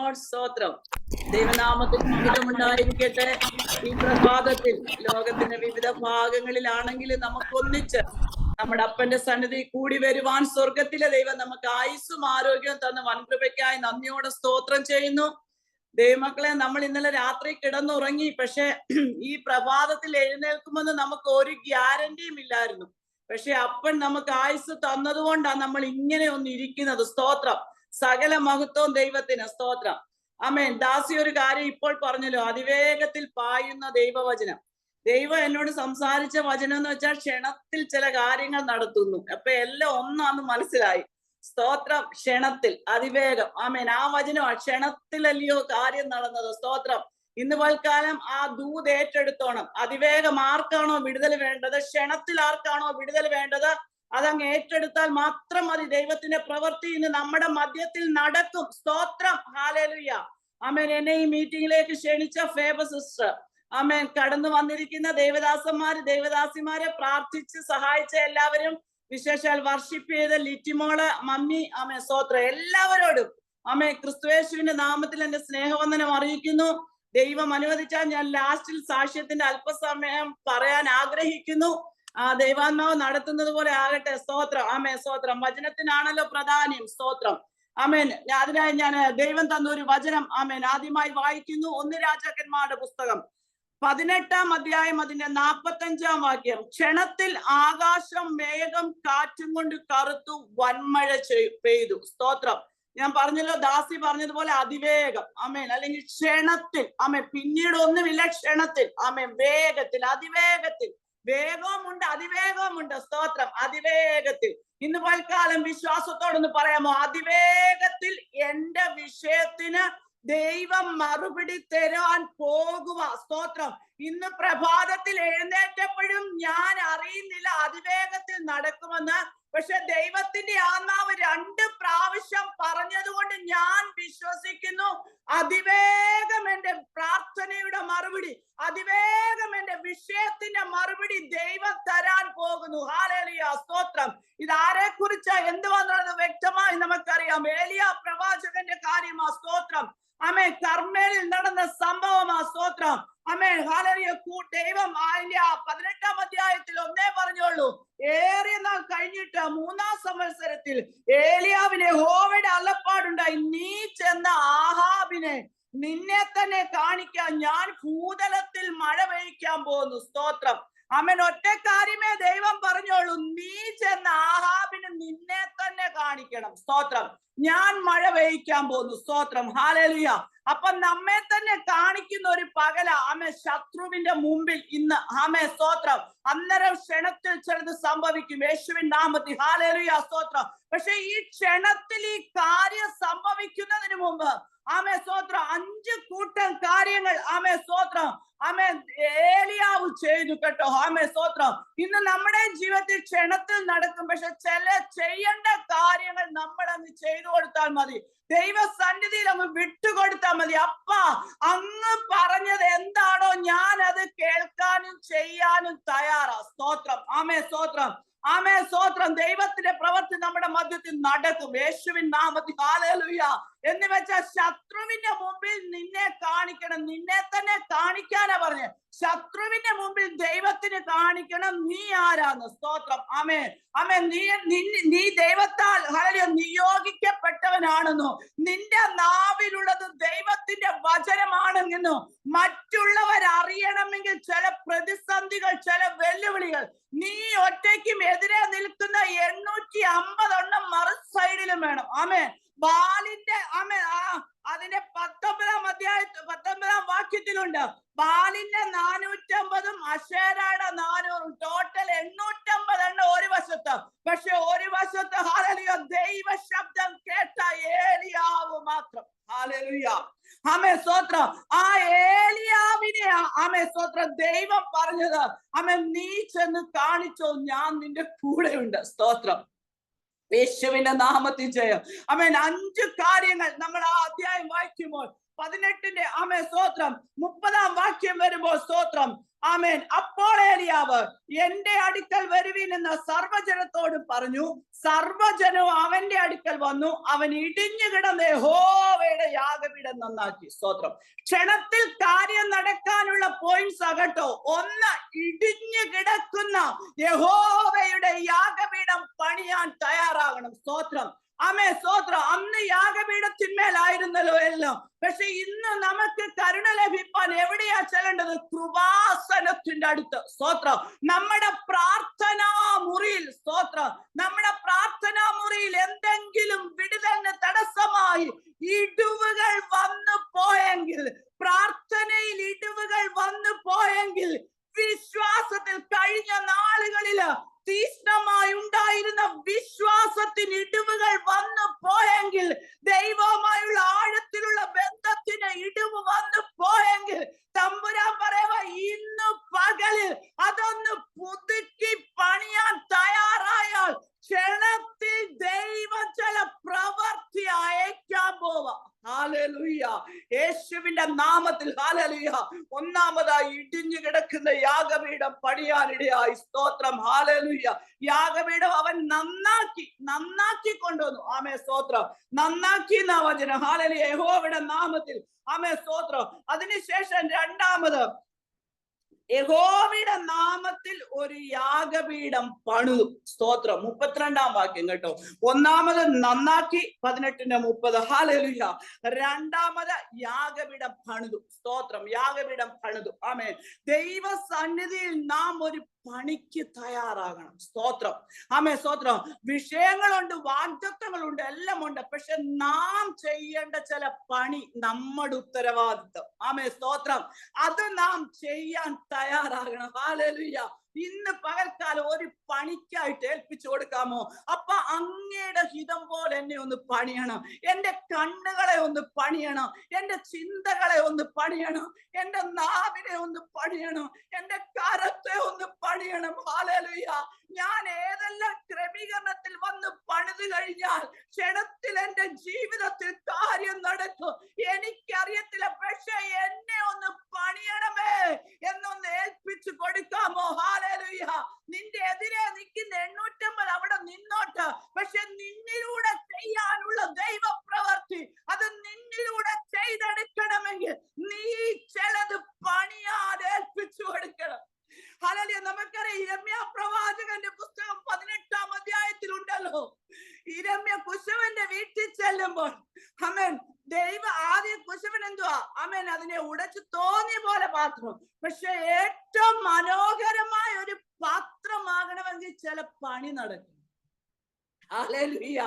Lord. സ്തോത്രം. ദൈവനാമത്തിൽ മഹത്വമുണ്ടായിരിക്കട്ടെ. ഈ പ്രഭാതത്തിൽ ലോകത്തിന്റെ വിവിധ ഭാഗങ്ങളിലാണെങ്കിലും നമുക്കൊന്നിച്ച് നമ്മുടെ അപ്പന്റെ സന്നിധി കൂടി വരുവാൻ സ്വർഗത്തിലെ ദൈവം നമുക്ക് ആയുസ്സും ആരോഗ്യവും തന്ന വൻകൃപയ്ക്കായി നന്ദിയോടെ സ്തോത്രം ചെയ്യുന്നു. ദൈവമക്കളെ, നമ്മൾ ഇന്നലെ രാത്രി കിടന്നുറങ്ങി. പക്ഷെ ഈ പ്രഭാതത്തിൽ എഴുന്നേൽക്കുമെന്ന് നമുക്ക് ഒരു ഗ്യാരണ്ടിയും ഇല്ലായിരുന്നു. പക്ഷെ അപ്പൻ നമുക്ക് ആയുസ് തന്നതുകൊണ്ടാണ് നമ്മൾ ഇങ്ങനെ ഒന്ന് ഇരിക്കുന്നത്. സ്തോത്രം. സകല മഹത്വവും ദൈവത്തിന്. സ്തോത്രം. ആമേൻ. ദാസി ഒരു കാര്യം ഇപ്പോൾ പറഞ്ഞല്ലോ, അതിവേഗത്തിൽ പായുന്ന ദൈവവചനം. ദൈവം എന്നോട് സംസാരിച്ച വചനം എന്ന് വെച്ചാൽ ക്ഷണത്തിൽ ചില കാര്യങ്ങൾ നടത്തുന്നു. അപ്പൊ എല്ലാം ഒന്നാന്ന് മനസ്സിലായി. സ്തോത്രം. ക്ഷണത്തിൽ, അതിവേഗം. ആമേൻ. ആ വചനമാണ്. ക്ഷണത്തിലല്ലയോ കാര്യം നടന്നത്. സ്തോത്രം. ഇന്ന് പൽക്കാലം ആ ദൂത് ഏറ്റെടുത്തോണം. അതിവേഗം ആർക്കാണോ വിടുതൽ വേണ്ടത്, ക്ഷണത്തിൽ ആർക്കാണോ വിടുതൽ വേണ്ടത്, അതങ്ങ് ഏറ്റെടുത്താൽ മാത്രം മതി. ദൈവത്തിന്റെ പ്രവൃത്തി ഇന്ന് നമ്മുടെ മധ്യത്തിൽ നടക്കും. സ്തോത്രം. ഹല്ലേലൂയ. ആമേൻ. എന്നെ ഈ മീറ്റിംഗിലേക്ക് ക്ഷണിച്ച ഫേബ സിസ്റ്റർ, ആമേൻ, കടന്നു വന്നിരിക്കുന്ന ദേവദാസന്മാര്, ദേവദാസിമാരെ പ്രാർത്ഥിച്ച് സഹായിച്ച എല്ലാവരും, വിശേഷാൽ വർഷിപ്പ് ചെയ്ത ലിറ്റിമോള്, മമ്മി, ആമേൻ, സ്തോത്രം, എല്ലാവരോടും ആമേൻ ക്രിസ്തുയേശുവിന്റെ നാമത്തിൽ എന്റെ സ്നേഹവന്ദനം അറിയിക്കുന്നു. ദൈവം അനുവദിച്ചാൽ ഞാൻ ലാസ്റ്റിൽ സാക്ഷ്യത്തിന്റെ അല്പസമയം പറയാൻ ആഗ്രഹിക്കുന്നു. ദൈവാത്മാവ് നടത്തുന്നത് പോലെ ആകട്ടെ. സ്തോത്രം. ആമേൻ. സ്തോത്രം. വചനത്തിനാണല്ലോ പ്രാധാന്യം. സ്തോത്രം. ആമേൻ. അതിനായി ഞാൻ ദൈവം തന്ന ഒരു വചനം ആമേൻ ആദ്യമായി വായിക്കുന്നു. 1 രാജാക്കന്മാരുടെ പുസ്തകം 18-ാം അധ്യായം അതിന്റെ 45-ാം വാക്യം. ക്ഷണത്തിൽ ആകാശം മേഘം കാറ്റും കൊണ്ട് കറുത്തു, വൻമഴ പെയ്തു. സ്തോത്രം. ഞാൻ പറഞ്ഞല്ലോ, ദാസി പറഞ്ഞതുപോലെ അതിവേഗം. ആമേൻ. അല്ലെങ്കിൽ ക്ഷണത്തിൽ. ആമേൻ. പിന്നീട് ഒന്നുമില്ല, ക്ഷണത്തിൽ. ആമേൻ. വേഗത്തിൽ, അതിവേഗത്തിൽ. വേഗവുമുണ്ട്, അതിവേഗവുമുണ്ട്. സ്തോത്രം. അതിവേഗത്തിൽ. ഇന്ന് പൽക്കാലം വിശ്വാസത്തോടൊന്ന് പറയാമോ? അതിവേഗത്തിൽ എന്റെ വിഷയത്തിന് ദൈവം മറുപടി തരാൻ പോകുക. സ്തോത്രം. ഇന്ന് പ്രഭാതത്തിൽ എഴുന്നേറ്റപ്പോഴും ഞാൻ അറിയുന്നില്ല അതിവേഗത്തിൽ നടക്കുമെന്ന്. പക്ഷെ ദൈവത്തിന്റെ ആത്മാവ് 2 പ്രാവശ്യം പറഞ്ഞതുകൊണ്ട് ഞാൻ വിശ്വസിക്കുന്നു, അതിവേഗം എന്റെ പ്രാർത്ഥനയുടെ മറുപടി, അതിവേഗം എന്റെ വിഷയത്തിന്റെ മറുപടി ദൈവം തരാൻ പോകുന്നു. ഹല്ലേലൂയ. സ്തോത്രം. ഇത് ആരെ കുറിച്ചാ, എന്ത് വന്നത് വ്യക്തമായി നമുക്കറിയാം. ഏലിയാ പ്രവാചകന്റെ കാര്യമാ. സ്തോത്രം. ആമേൻ. കർമ്മേലിൽ നടന്ന സംഭവമാ. സ്തോത്രം. ആമേൻ. ഹല്ലേലൂയ. ദൈവം അതിന്റെ 18-ാം അധ്യായത്തിൽ ഒന്നേ പറഞ്ഞോളൂ. ഏറിയ നാൾ കഴിഞ്ഞിട്ട് 3-ാം സംവത്സരത്തിൽ ഏലിയാവിന് യഹോവയുടെ അരുളപ്പാടുണ്ടായി, നീ ചെന്ന ആഹാബിനെ നിന്നെ തന്നെ കാണിക്കാൻ ഞാൻ ഭൂതലത്തിൽ മഴ പെയ്യിക്കാൻ പോകുന്നു. സ്തോത്രം. ആമേൻ. ഒറ്റ കാര്യമേ ദൈവം പറഞ്ഞോളൂ, നീ ചെന്ന ആഹാബിന് നിന്നെ തന്നെ കാണിക്കണം. സ്തോത്രം. ഞാൻ മഴ പെയ്യിക്കാൻ പോകുന്നു. സ്തോത്രം. ഹല്ലേലൂയ. അപ്പൊ നമ്മെ തന്നെ കാണിക്കുന്ന ഒരു പകല. ആമേ. ശത്രുവിന്റെ മുമ്പിൽ ഇന്ന്. ആമേ. സ്തോത്രം. അന്നേരം ക്ഷണത്തിൽ ചിലത് സംഭവിക്കും. യേശുവിൻ നാമത്തിൽ. ഹല്ലേലൂയ. സ്തോത്രം. പക്ഷെ ഈ ക്ഷണത്തിൽ ഈ കാര്യം സംഭവിക്കുന്നതിന് മുമ്പ് ആമേ. സ്തോത്രം. 5 കൂട്ടം കാര്യങ്ങൾ ആമേ. സ്തോത്രം. ആമേ. ഏലിയാവ് ചെയ്തു കേട്ടോ. ആമേ. സ്തോത്രം. ഇന്ന് നമ്മുടെ ജീവിതത്തിൽ ക്ഷണത്തിൽ നടക്കും. പക്ഷെ ചില ചെയ്യേണ്ട കാര്യങ്ങൾ നമ്മൾ അങ്ങ് ചെയ്തു കൊടുത്താൽ മതി. ദൈവ സന്നിധിയിൽ അങ്ങ് വിട്ടുകൊടുത്താൽ മതി. അപ്പ അങ്ങ് പറഞ്ഞത് എന്താണോ ഞാൻ അത് കേൾക്കാനും ചെയ്യാനും തയ്യാറാ. സ്തോത്രം. ആമേ. സ്തോത്രം. ആമേ. സ്തോത്രം. ദൈവത്തിന്റെ പ്രവൃത്തി നമ്മുടെ മധ്യത്തിൽ നടക്കും. യേശുവിൻ നാമത്തിൽ. ഹല്ലേലൂയ. എന്ന് വെച്ചാൽ ശത്രുവിന്റെ മുമ്പിൽ നിന്നെ കാണിക്കണം. നിന്നെ തന്നെ കാണിക്കാനാ പറഞ്ഞത്. ശത്രുവിന്റെ മുമ്പിൽ ദൈവത്തിന് കാണിക്കണം നീ ആരാന്ന്. സ്തോത്രം. ആമേ. ആമേ. നീ ദൈവത്താൽ ഹല്ലേലൂയ നിയോഗിക്കപ്പെട്ടവനാണെന്നോ, നിന്റെ നാവിലുള്ളത് ദൈവത്തിന്റെ വചനമാണെന്നോ മറ്റുള്ളവർ അറിയണമെങ്കിൽ ചില പ്രതിസന്ധികൾ, ചില വെല്ലുവിളികൾ, നീ ഒറ്റയ്ക്കും എതിരെ നിൽക്കുന്ന 850 മറു സൈഡിലും വേണം. ആമേ. ബാലിന്റെ ആമേ അതിന്റെ 19-ാം അധ്യായത്തിൽ 19-ാം വാക്യത്തിലുണ്ട്. ബാലിന്റെ 450 അശേരയുടെ 400, ടോട്ടൽ 850 ഒരു വശത്ത്. പക്ഷെ ഒരു വശത്ത് ഹല്ലേലൂയ ദൈവ ശബ്ദം കേട്ട ഏലിയാവ് മാത്രം. ഹല്ലേലൂയ. ആമേ. സ്തോത്രം. ആ ഏലിയാവിനെ ആമേ. സ്തോത്രം. ദൈവം പറഞ്ഞത് ആമേ, നീ ചെന്ന് കാണിച്ചോ, ഞാൻ നിന്റെ കൂടെയുണ്ട്. സ്തോത്രം. യേശുവിന്റെ നാമത്തിൽ ജയം. ആമേൻ. 5 കാര്യങ്ങൾ നമ്മൾ ആ അധ്യായം വായിക്കുമ്പോൾ 18-ന്റെ ആമേ. സ്തോത്രം 30-ാം വാക്യം വരുമ്പോൾ സ്തോത്രം ആമേൻ. അപ്പോൾ ഏലിയാവ് എന്റെ അടുക്കൽ വരുവിൻ എന്ന് സർവ്വജനത്തോട് പറഞ്ഞു. സർവ്വജനവും അവന്റെ അടുക്കൽ വന്നു. അവൻ ഇടിഞ്ഞു കിടന്ന് യഹോവയുടെ യാഗപീഠം നന്നാക്കി. സ്തോത്രം. ക്ഷണത്തിൽ കാര്യം നടക്കാനുള്ള പോയിന്റ്സ് ആകട്ടോ. ഒന്ന്, ഇടിഞ്ഞു കിടക്കുന്ന യഹോവയുടെ യാഗപീഠം പണിയാൻ തയ്യാറാകണം. സ്തോത്രം. ആമേ. സ്തോത്രം. അന്ന് യാഗപീഠത്തിന്മേലായിരുന്നല്ലോ എല്ലാം. പക്ഷെ ഇന്ന് നമുക്ക് കരുണ ലഭിക്കാൻ എവിടെയാ ചെല്ലേണ്ടത്? കൃപാസനത്തിന്റെ അടുത്ത്. സ്തോത്രം. നമ്മുടെ പ്രാർത്ഥനാ മുറിയിൽ. സ്തോത്രം. നമ്മുടെ പ്രാർത്ഥനാ മുറിയിൽ എന്തെങ്കിലും വിടുതലിന് തടസ്സമായി ഇടിവുകൾ വന്നു പോയെങ്കിൽ, പ്രാർത്ഥനയിൽ ഇടിവുകൾ വന്നു പോയെങ്കിൽ, വിശ്വാസത്തിൽ കഴിഞ്ഞ നാളുകളില് തീഷ്ണമായി ഉണ്ടായിരുന്ന വിശ്വാസത്തിന് ഇടിവുകൾ വന്നു പോയെങ്കിൽ, ദൈവവുമായുള്ള ആഴത്തിലുള്ള ബന്ധത്തിന് ഇടിവ് വന്നു പോയെങ്കിൽ, തമ്പുരാൻ പറയുക ഇന്ന് പകലിൽ അതൊന്ന് പുതുക്കി പണിയാൻ തയ്യാറായാൽ ക്ഷണത്തിൽ ദൈവം ചില പ്രവൃത്തി അയക്കാൻ പോവാ. ഹല്ലേലൂയ. യേശുവിന്റെ നാമത്തിൽ ഹല്ലേലൂയ. ഒന്നാമതായി ഇടിഞ്ഞു കിടക്കുന്ന യാഗപീഠം പണിയാനിടയായി. സ്തോത്രം. ഹല്ലേലൂയ. യാഗപീഠം അവൻ നന്നാക്കി കൊണ്ടുവന്നു. ആമേ. സ്തോത്രം. നന്നാക്കി എന്ന വചനം. ഹല്ലേലൂയ. യഹോവയുടെ നാമത്തിൽ. ആമേ. സ്തോത്രം. അതിനുശേഷം രണ്ടാമത് യഹോവയുടെ നാമത്തിൽ ഒരു യാഗപീഠം പണിതു. സ്തോത്രം. 32-ാം വാക്യം കേട്ടോ. ഒന്നാമത് നന്നാക്കി 18-30. ഹല്ലേലൂയ. രണ്ടാമത് യാഗപീഠം പണിതു. സ്തോത്രം. യാഗപീഠം പണിതു. ആമേൻ. ദൈവ സന്നിധിയിൽ നാം ഒരു പണിക്ക് തയ്യാറാകണം. സ്തോത്രം. ആമേ. സ്തോത്രം. വിഷയങ്ങളുണ്ട്, വാഗ്ദത്തങ്ങളുണ്ട്, എല്ലാം ഉണ്ട്. പക്ഷെ നാം ചെയ്യേണ്ട ചില പണി നമ്മുടെ ഉത്തരവാദിത്വം. ആമേ. സ്തോത്രം. അത് നാം ചെയ്യാൻ തയ്യാറാകണം. ഹല്ലേലൂയ. ഇന്ന് പകൽക്കാലം ഒരു പണിക്കായിട്ട് ഏൽപ്പിച്ചു കൊടുക്കാമോ? അപ്പ അങ്ങയുടെ ഹിതം പോലെ എന്നെ ഒന്ന് പണിയണം. എന്റെ കണ്ണുകളെ ഒന്ന് പണിയണം. എന്റെ ചിന്തകളെ ഒന്ന് പണിയണം. എന്റെ നാവിനെ ഒന്ന് പണിയണം. എന്റെ കരത്തെ ഒന്ന് പണിയണം. ഹല്ലേലൂയ. ഞാൻ ഏതെല്ലാം ക്രമീകരണത്തിൽ വന്ന് പണിത് കഴിഞ്ഞാൽ ക്ഷണത്തിൽ എന്റെ ജീവിതത്തിൽ കാര്യം നടക്കും. എനിക്കറിയത്തില്ല, പക്ഷെ എന്നെ ഒന്ന് പണിയണമേ എന്നൊന്ന് ഏൽപ്പിച്ചു കൊടുക്കാമോ? ഹല്ലേലൂയ. നിന്റെ എതിരെ നിൽക്കുന്ന 850 അവിടെ നിന്നോട്ട്. പക്ഷെ നിന്നിലൂടെ ചെയ്യാനുള്ള ദൈവ പ്രവൃത്തി അത് നിന്നിലൂടെ ചെയ്തെടുക്കണമെങ്കിൽ നീ ചിലത് പണിയാതെ ഏൽപ്പിച്ചു കൊടുക്കണം. ഹല്ലേലൂയ. നമുക്കറിയാം, യിരെമ്യാ പ്രവാചകന്റെ പുസ്തകം 18-ാം അധ്യായത്തിൽ ഉണ്ടല്ലോ. യിരെമ്യാ കുശവന്റെ വീട്ടിൽ ചെല്ലുമ്പോൾ ആമേൻ, ദൈവ ആദ്യം കുശവൻ എന്തുവാ? ആമേൻ, അതിനെ ഉടച്ചു തോന്നിയ പോലെ പാത്രം. പക്ഷെ ഏറ്റവും മനോഹരമായ ഒരു പാത്രമാകണമെങ്കിൽ ചില പണി നടക്കും. ഹല്ലേലൂയ.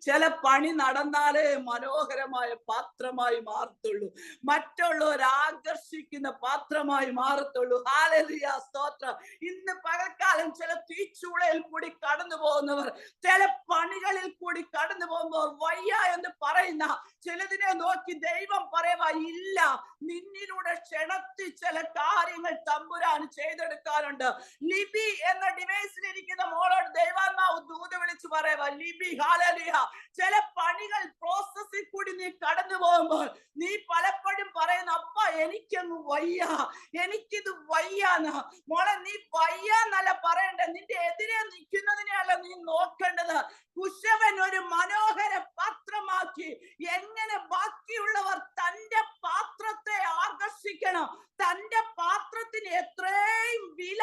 ചില പണി നടന്നാലേ മനോഹരമായ പാത്രമായി മാറത്തുള്ളൂ. മറ്റുള്ളവർ ആകർഷിക്കുന്ന പാത്രമായി മാറത്തുള്ളൂ. ഹല്ലേലൂയ. സ്തോത്രം. ഇന്ന് പകൽക്കാലം ചില തീച്ചൂളയിൽ കൂടി കടന്നു പോകുന്നവർ, ചില പണികളിൽ കൂടി കടന്നു പോകുമ്പോൾ വയ്യ എന്ന് പറയുന്ന ചിലതിനെ നോക്കി ദൈവം പറയുക, ഇല്ല, നിന്നിലൂടെ ക്ഷണത്തിൽ ചില കാര്യങ്ങൾ തമ്പുരാൻ ചെയ്തെടുക്കാറുണ്ട്. ലിബി എന്ന ഡിവൈസിലിരിക്കുന്ന മോളോട് ദൈവാത്മാവ് ദൂത് വിളിച്ചു പറയുക, ലിബി, ഹല്ലേലൂയ, ചില പണികൾ പ്രോസസ്സിൽ കൂടി നീ കടന്നു പോകുമ്പോൾ നീ പലപ്പോഴും പറയുന്നു, അപ്പ എനിക്കങ്ങ് വയ്യ, എനിക്കിത് വയ്യാന്ന്. മോളെ, നീ വയ്യാന്നല്ല പറയണ്ടേ, നിന്റെ എതിരെ നിൽക്കുന്നതിനെയല്ല നീ നോക്കേണ്ടത്. കുശവൻ ഒരു മനോഹര പാത്രമാക്കി എങ്ങനെ ബാക്കിയുള്ളവർ തന്റെ പാത്രത്തെ ആകർഷിക്കണം, തന്റെ പാത്രത്തിന് എത്രയും വില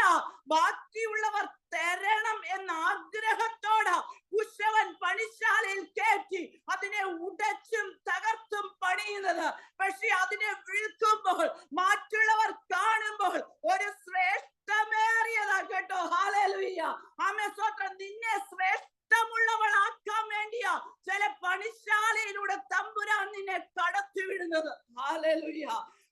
ബാക്കിയുള്ളവർ തരണം എന്ന ആഗ്രഹത്തോടെ കുശവൻ പണിശാലയിൽ കയറ്റി അതിനെ ഉടച്ചും തകർത്തും പണിയുന്നത്. പക്ഷെ അതിനെ വിൽക്കുമ്പോൾ മറ്റുള്ളവർ കാണുമ്പോൾ ഒരു ശ്രേഷ്ഠമേറിയതാ കേട്ടോ. ഹല്ലേലൂയ. ആമേൻ. സ്തോത്രം. നിന്നെ ശ്രേഷ്ഠമുള്ളവളാക്കാൻ വേണ്ടിയാ ചില പണിശാലയിലൂടെ തമ്പുരാൻ നിന്നെ കടത്തിവിടുന്നത്. ഹല്ലേലൂയ.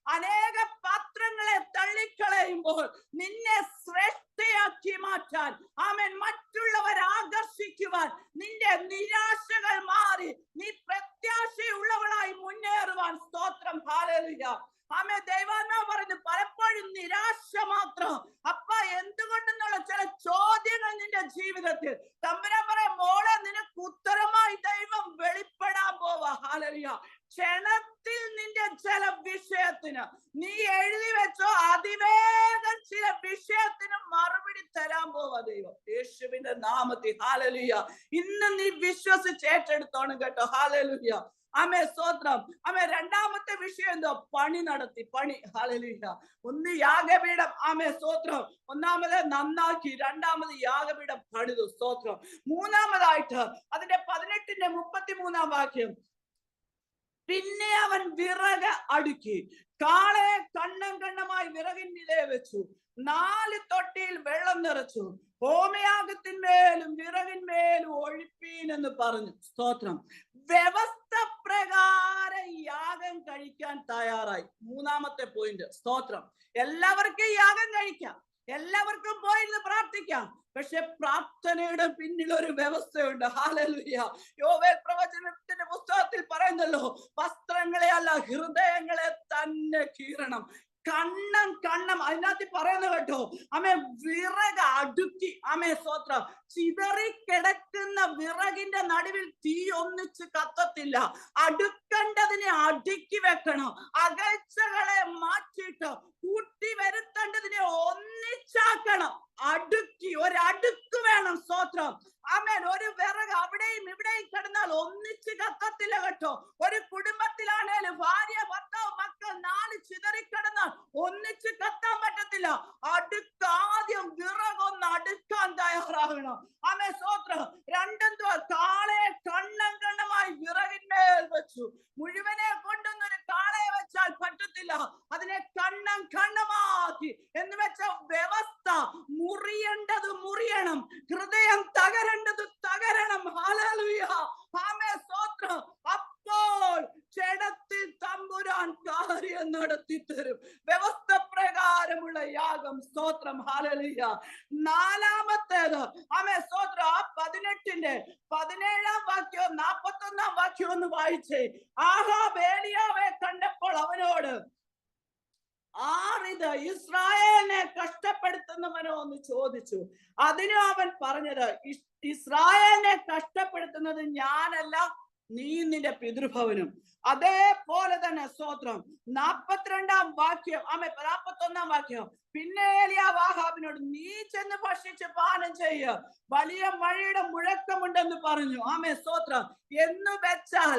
അനേക പാത്രങ്ങളെ തള്ളിക്കളയുമ്പോൾ നിന്നെ ശ്രേഷ്ഠയാക്കി മാറ്റാൻ, ആമേൻ, മറ്റുള്ളവർ ആകർഷിക്കുവാൻ, നിന്റെ നിരാശകൾ മാറി നീ പ്രത്യാശയുള്ളവളായി മുന്നേറുവാൻ. സ്തോത്രം. ഹല്ലേലൂയ. ആമേൻ. ദൈവാത്മാവ് പറഞ്ഞു, പലപ്പോഴും നിരാശ മാത്രം. അപ്പ എന്തുകൊണ്ടെന്നുള്ള ചില ചോദ്യങ്ങൾ നിന്റെ ജീവിതത്തിൽ തമ്പുരാൻ പറയാം, മോളെ, നിനക്ക് ഉത്തരമായി ദൈവം വെളിപ്പെടാൻ പോവാ. ഹല്ലേലൂയ. ക്ഷണത്തിൽ നിന്റെ ചില വിഷയത്തിൽ വിഷയത്തിന് നീ എഴുതി വെച്ചോ, അതിവേഗം ചില വിഷയത്തിന് മറുപടി തരാൻ പോവാ ദൈവം യേശുവിന്റെ നാമത്തിൽ. ഹല്ലേലൂയ. ഇന്ന് നീ വിശ്വസിച്ച് ഏറ്റെടുത്തോണം കേട്ടോ. ഹല്ലേലൂയ. ആമേ സ്തോത്രം. ആമേ രണ്ടാമത്തെ വിഷയം എന്തോ? പണി നടത്തി. പണി. ഹല്ലേലൂയ. ഒന്ന് യാഗപീഠം. ആമേ സ്തോത്രം. ഒന്നാമത് നന്നാക്കി, രണ്ടാമത് യാഗപീഠം പണിതു. സ്തോത്രം. മൂന്നാമതായിട്ട് അതിന്റെ 18ന്റെ 33-ാം വാക്യം, പിന്നെ അവൻ വിറക് അടുക്കി, കാളയെ കണ്ണം കണ്ണമായി വിറകിന്മേലെ വെച്ചു, 4 തൊട്ടിയിൽ വെള്ളം നിറച്ചു, ഹോമയാഗത്തിന്മേലും വിറകിന്മേലും ഒഴിപ്പീൻ എന്ന് പറഞ്ഞു. സ്തോത്രം. വ്യവസ്ഥ പ്രകാരം യാഗം കഴിക്കാൻ തയ്യാറായി. മൂന്നാമത്തെ പോയിന്റ്. സ്തോത്രം. എല്ലാവർക്കും യാഗം കഴിക്കാം, എല്ലാവർക്കും പോയിരുന്ന് പ്രാർത്ഥിക്കാം. പക്ഷെ പ്രാർത്ഥനയുടെ പിന്നിൽ ഒരു വ്യവസ്ഥയുണ്ട്. ഹല്ലേലൂയ. യോവേൽ പ്രവചനത്തിന്റെ പുസ്തകത്തിൽ പറയുന്നല്ലോ, വസ്ത്രങ്ങളെ അല്ല ഹൃദയങ്ങളെ തന്നെ കീറണം. കണ്ണം അതിനകത്ത് പറയുന്നത് കേട്ടോ. ആമേ വിറക് അടുക്കി. ആമേ സ്തോത്രം. ചിതറിക്കിടക്കുന്ന വിറകിന്റെ നടുവിൽ തീ ഒന്നിച്ച് കത്തത്തില്ല. അടുക്കേണ്ടതിനെ അടുക്കി വെക്കണം. അകൽച്ചകളെ മാറ്റിയിട്ട് കൂട്ടി വരുത്തേണ്ടതിനെ ഒന്നിച്ചാക്കണം. അടുക്കി, ഒരടുക്ക് വേണം. സ്തോത്രം. ആമേൻ. ഒരു വിറക് അവിടെയും ഇവിടെയും കിടന്നാൽ ഒന്നിച്ച് കത്തത്തില്ല കേട്ടോ. ഒരു കുടുംബത്തിലാണേലും ഭാര്യ, ഭർത്താവ്, മക്കൾ 4 ചിതറിക്കിടന്നാൽ ഒന്നിച്ച് കത്താൻ പറ്റത്തില്ല. ആദ്യം വിറകൊന്ന് അടുക്കാൻ തയ്യാറാകണം. ആമേൻ സ്തോത്രം. രണ്ടെന്തോ? കാളയെ കണ്ണം കണ്ണമായി വിറകിന്മേൽ വെച്ചു. മുഴുവനെ കൊണ്ടൊന്നൊരു കാളയെ വെച്ചാൽ പറ്റത്തില്ല. അതിനെ കണ്ണം കണ്ണമാക്കി എന്ന് വെച്ച വ്യവസ്ഥ. മുറിയേണ്ടത് മുറിയണം, ഹൃദയം തകരേണ്ടത് തകരണം. ഹല്ലേലൂയ. ആമേൻ സ്തോത്രം. അപ്പോൾ ജഡത്തിൽ തമ്പുരാൻ കാര്യം നടത്തി തരും. വ്യവസ്ഥ പ്രകാരമുള്ള യാഗം. സ്തോത്രം. ഹല്ലേലൂയ. നാലാമത്തേത് ആമേൻ സ്തോത്രം. 18ന്റെ 17-ാം വാക്യവും 41-ാം വാക്യവും ഒന്ന് വായിച്ചേ. ആഹാബ് ഏലിയാവെ കണ്ടപ്പോൾ അവനോട്, ആരിത് ഇസ്രായേലിനെ കഷ്ടപ്പെടുത്തുന്നവനോ എന്ന് ചോദിച്ചു. അതിനും അവൻ പറഞ്ഞത്, ഇസ്രായേലിനെ കഷ്ടപ്പെടുത്തുന്നത് ഞാനല്ല, നീ നിന്റെ പിതൃഭവനും. അതേപോലെ തന്നെ. സ്തോത്രം. 42-ാം വാക്യം. ആമേ 41-ാം വാക്യം. പിന്നെ ഏലിയാവ് ആഹാബിനോട്, നീ ചെന്ന് ഭക്ഷിച്ച് പാനം ചെയ്യ, വലിയ മഴയുടെ മുഴക്കമുണ്ടെന്ന് പറഞ്ഞു. ആമേ സ്തോത്രം. എന്ന് വെച്ചാൽ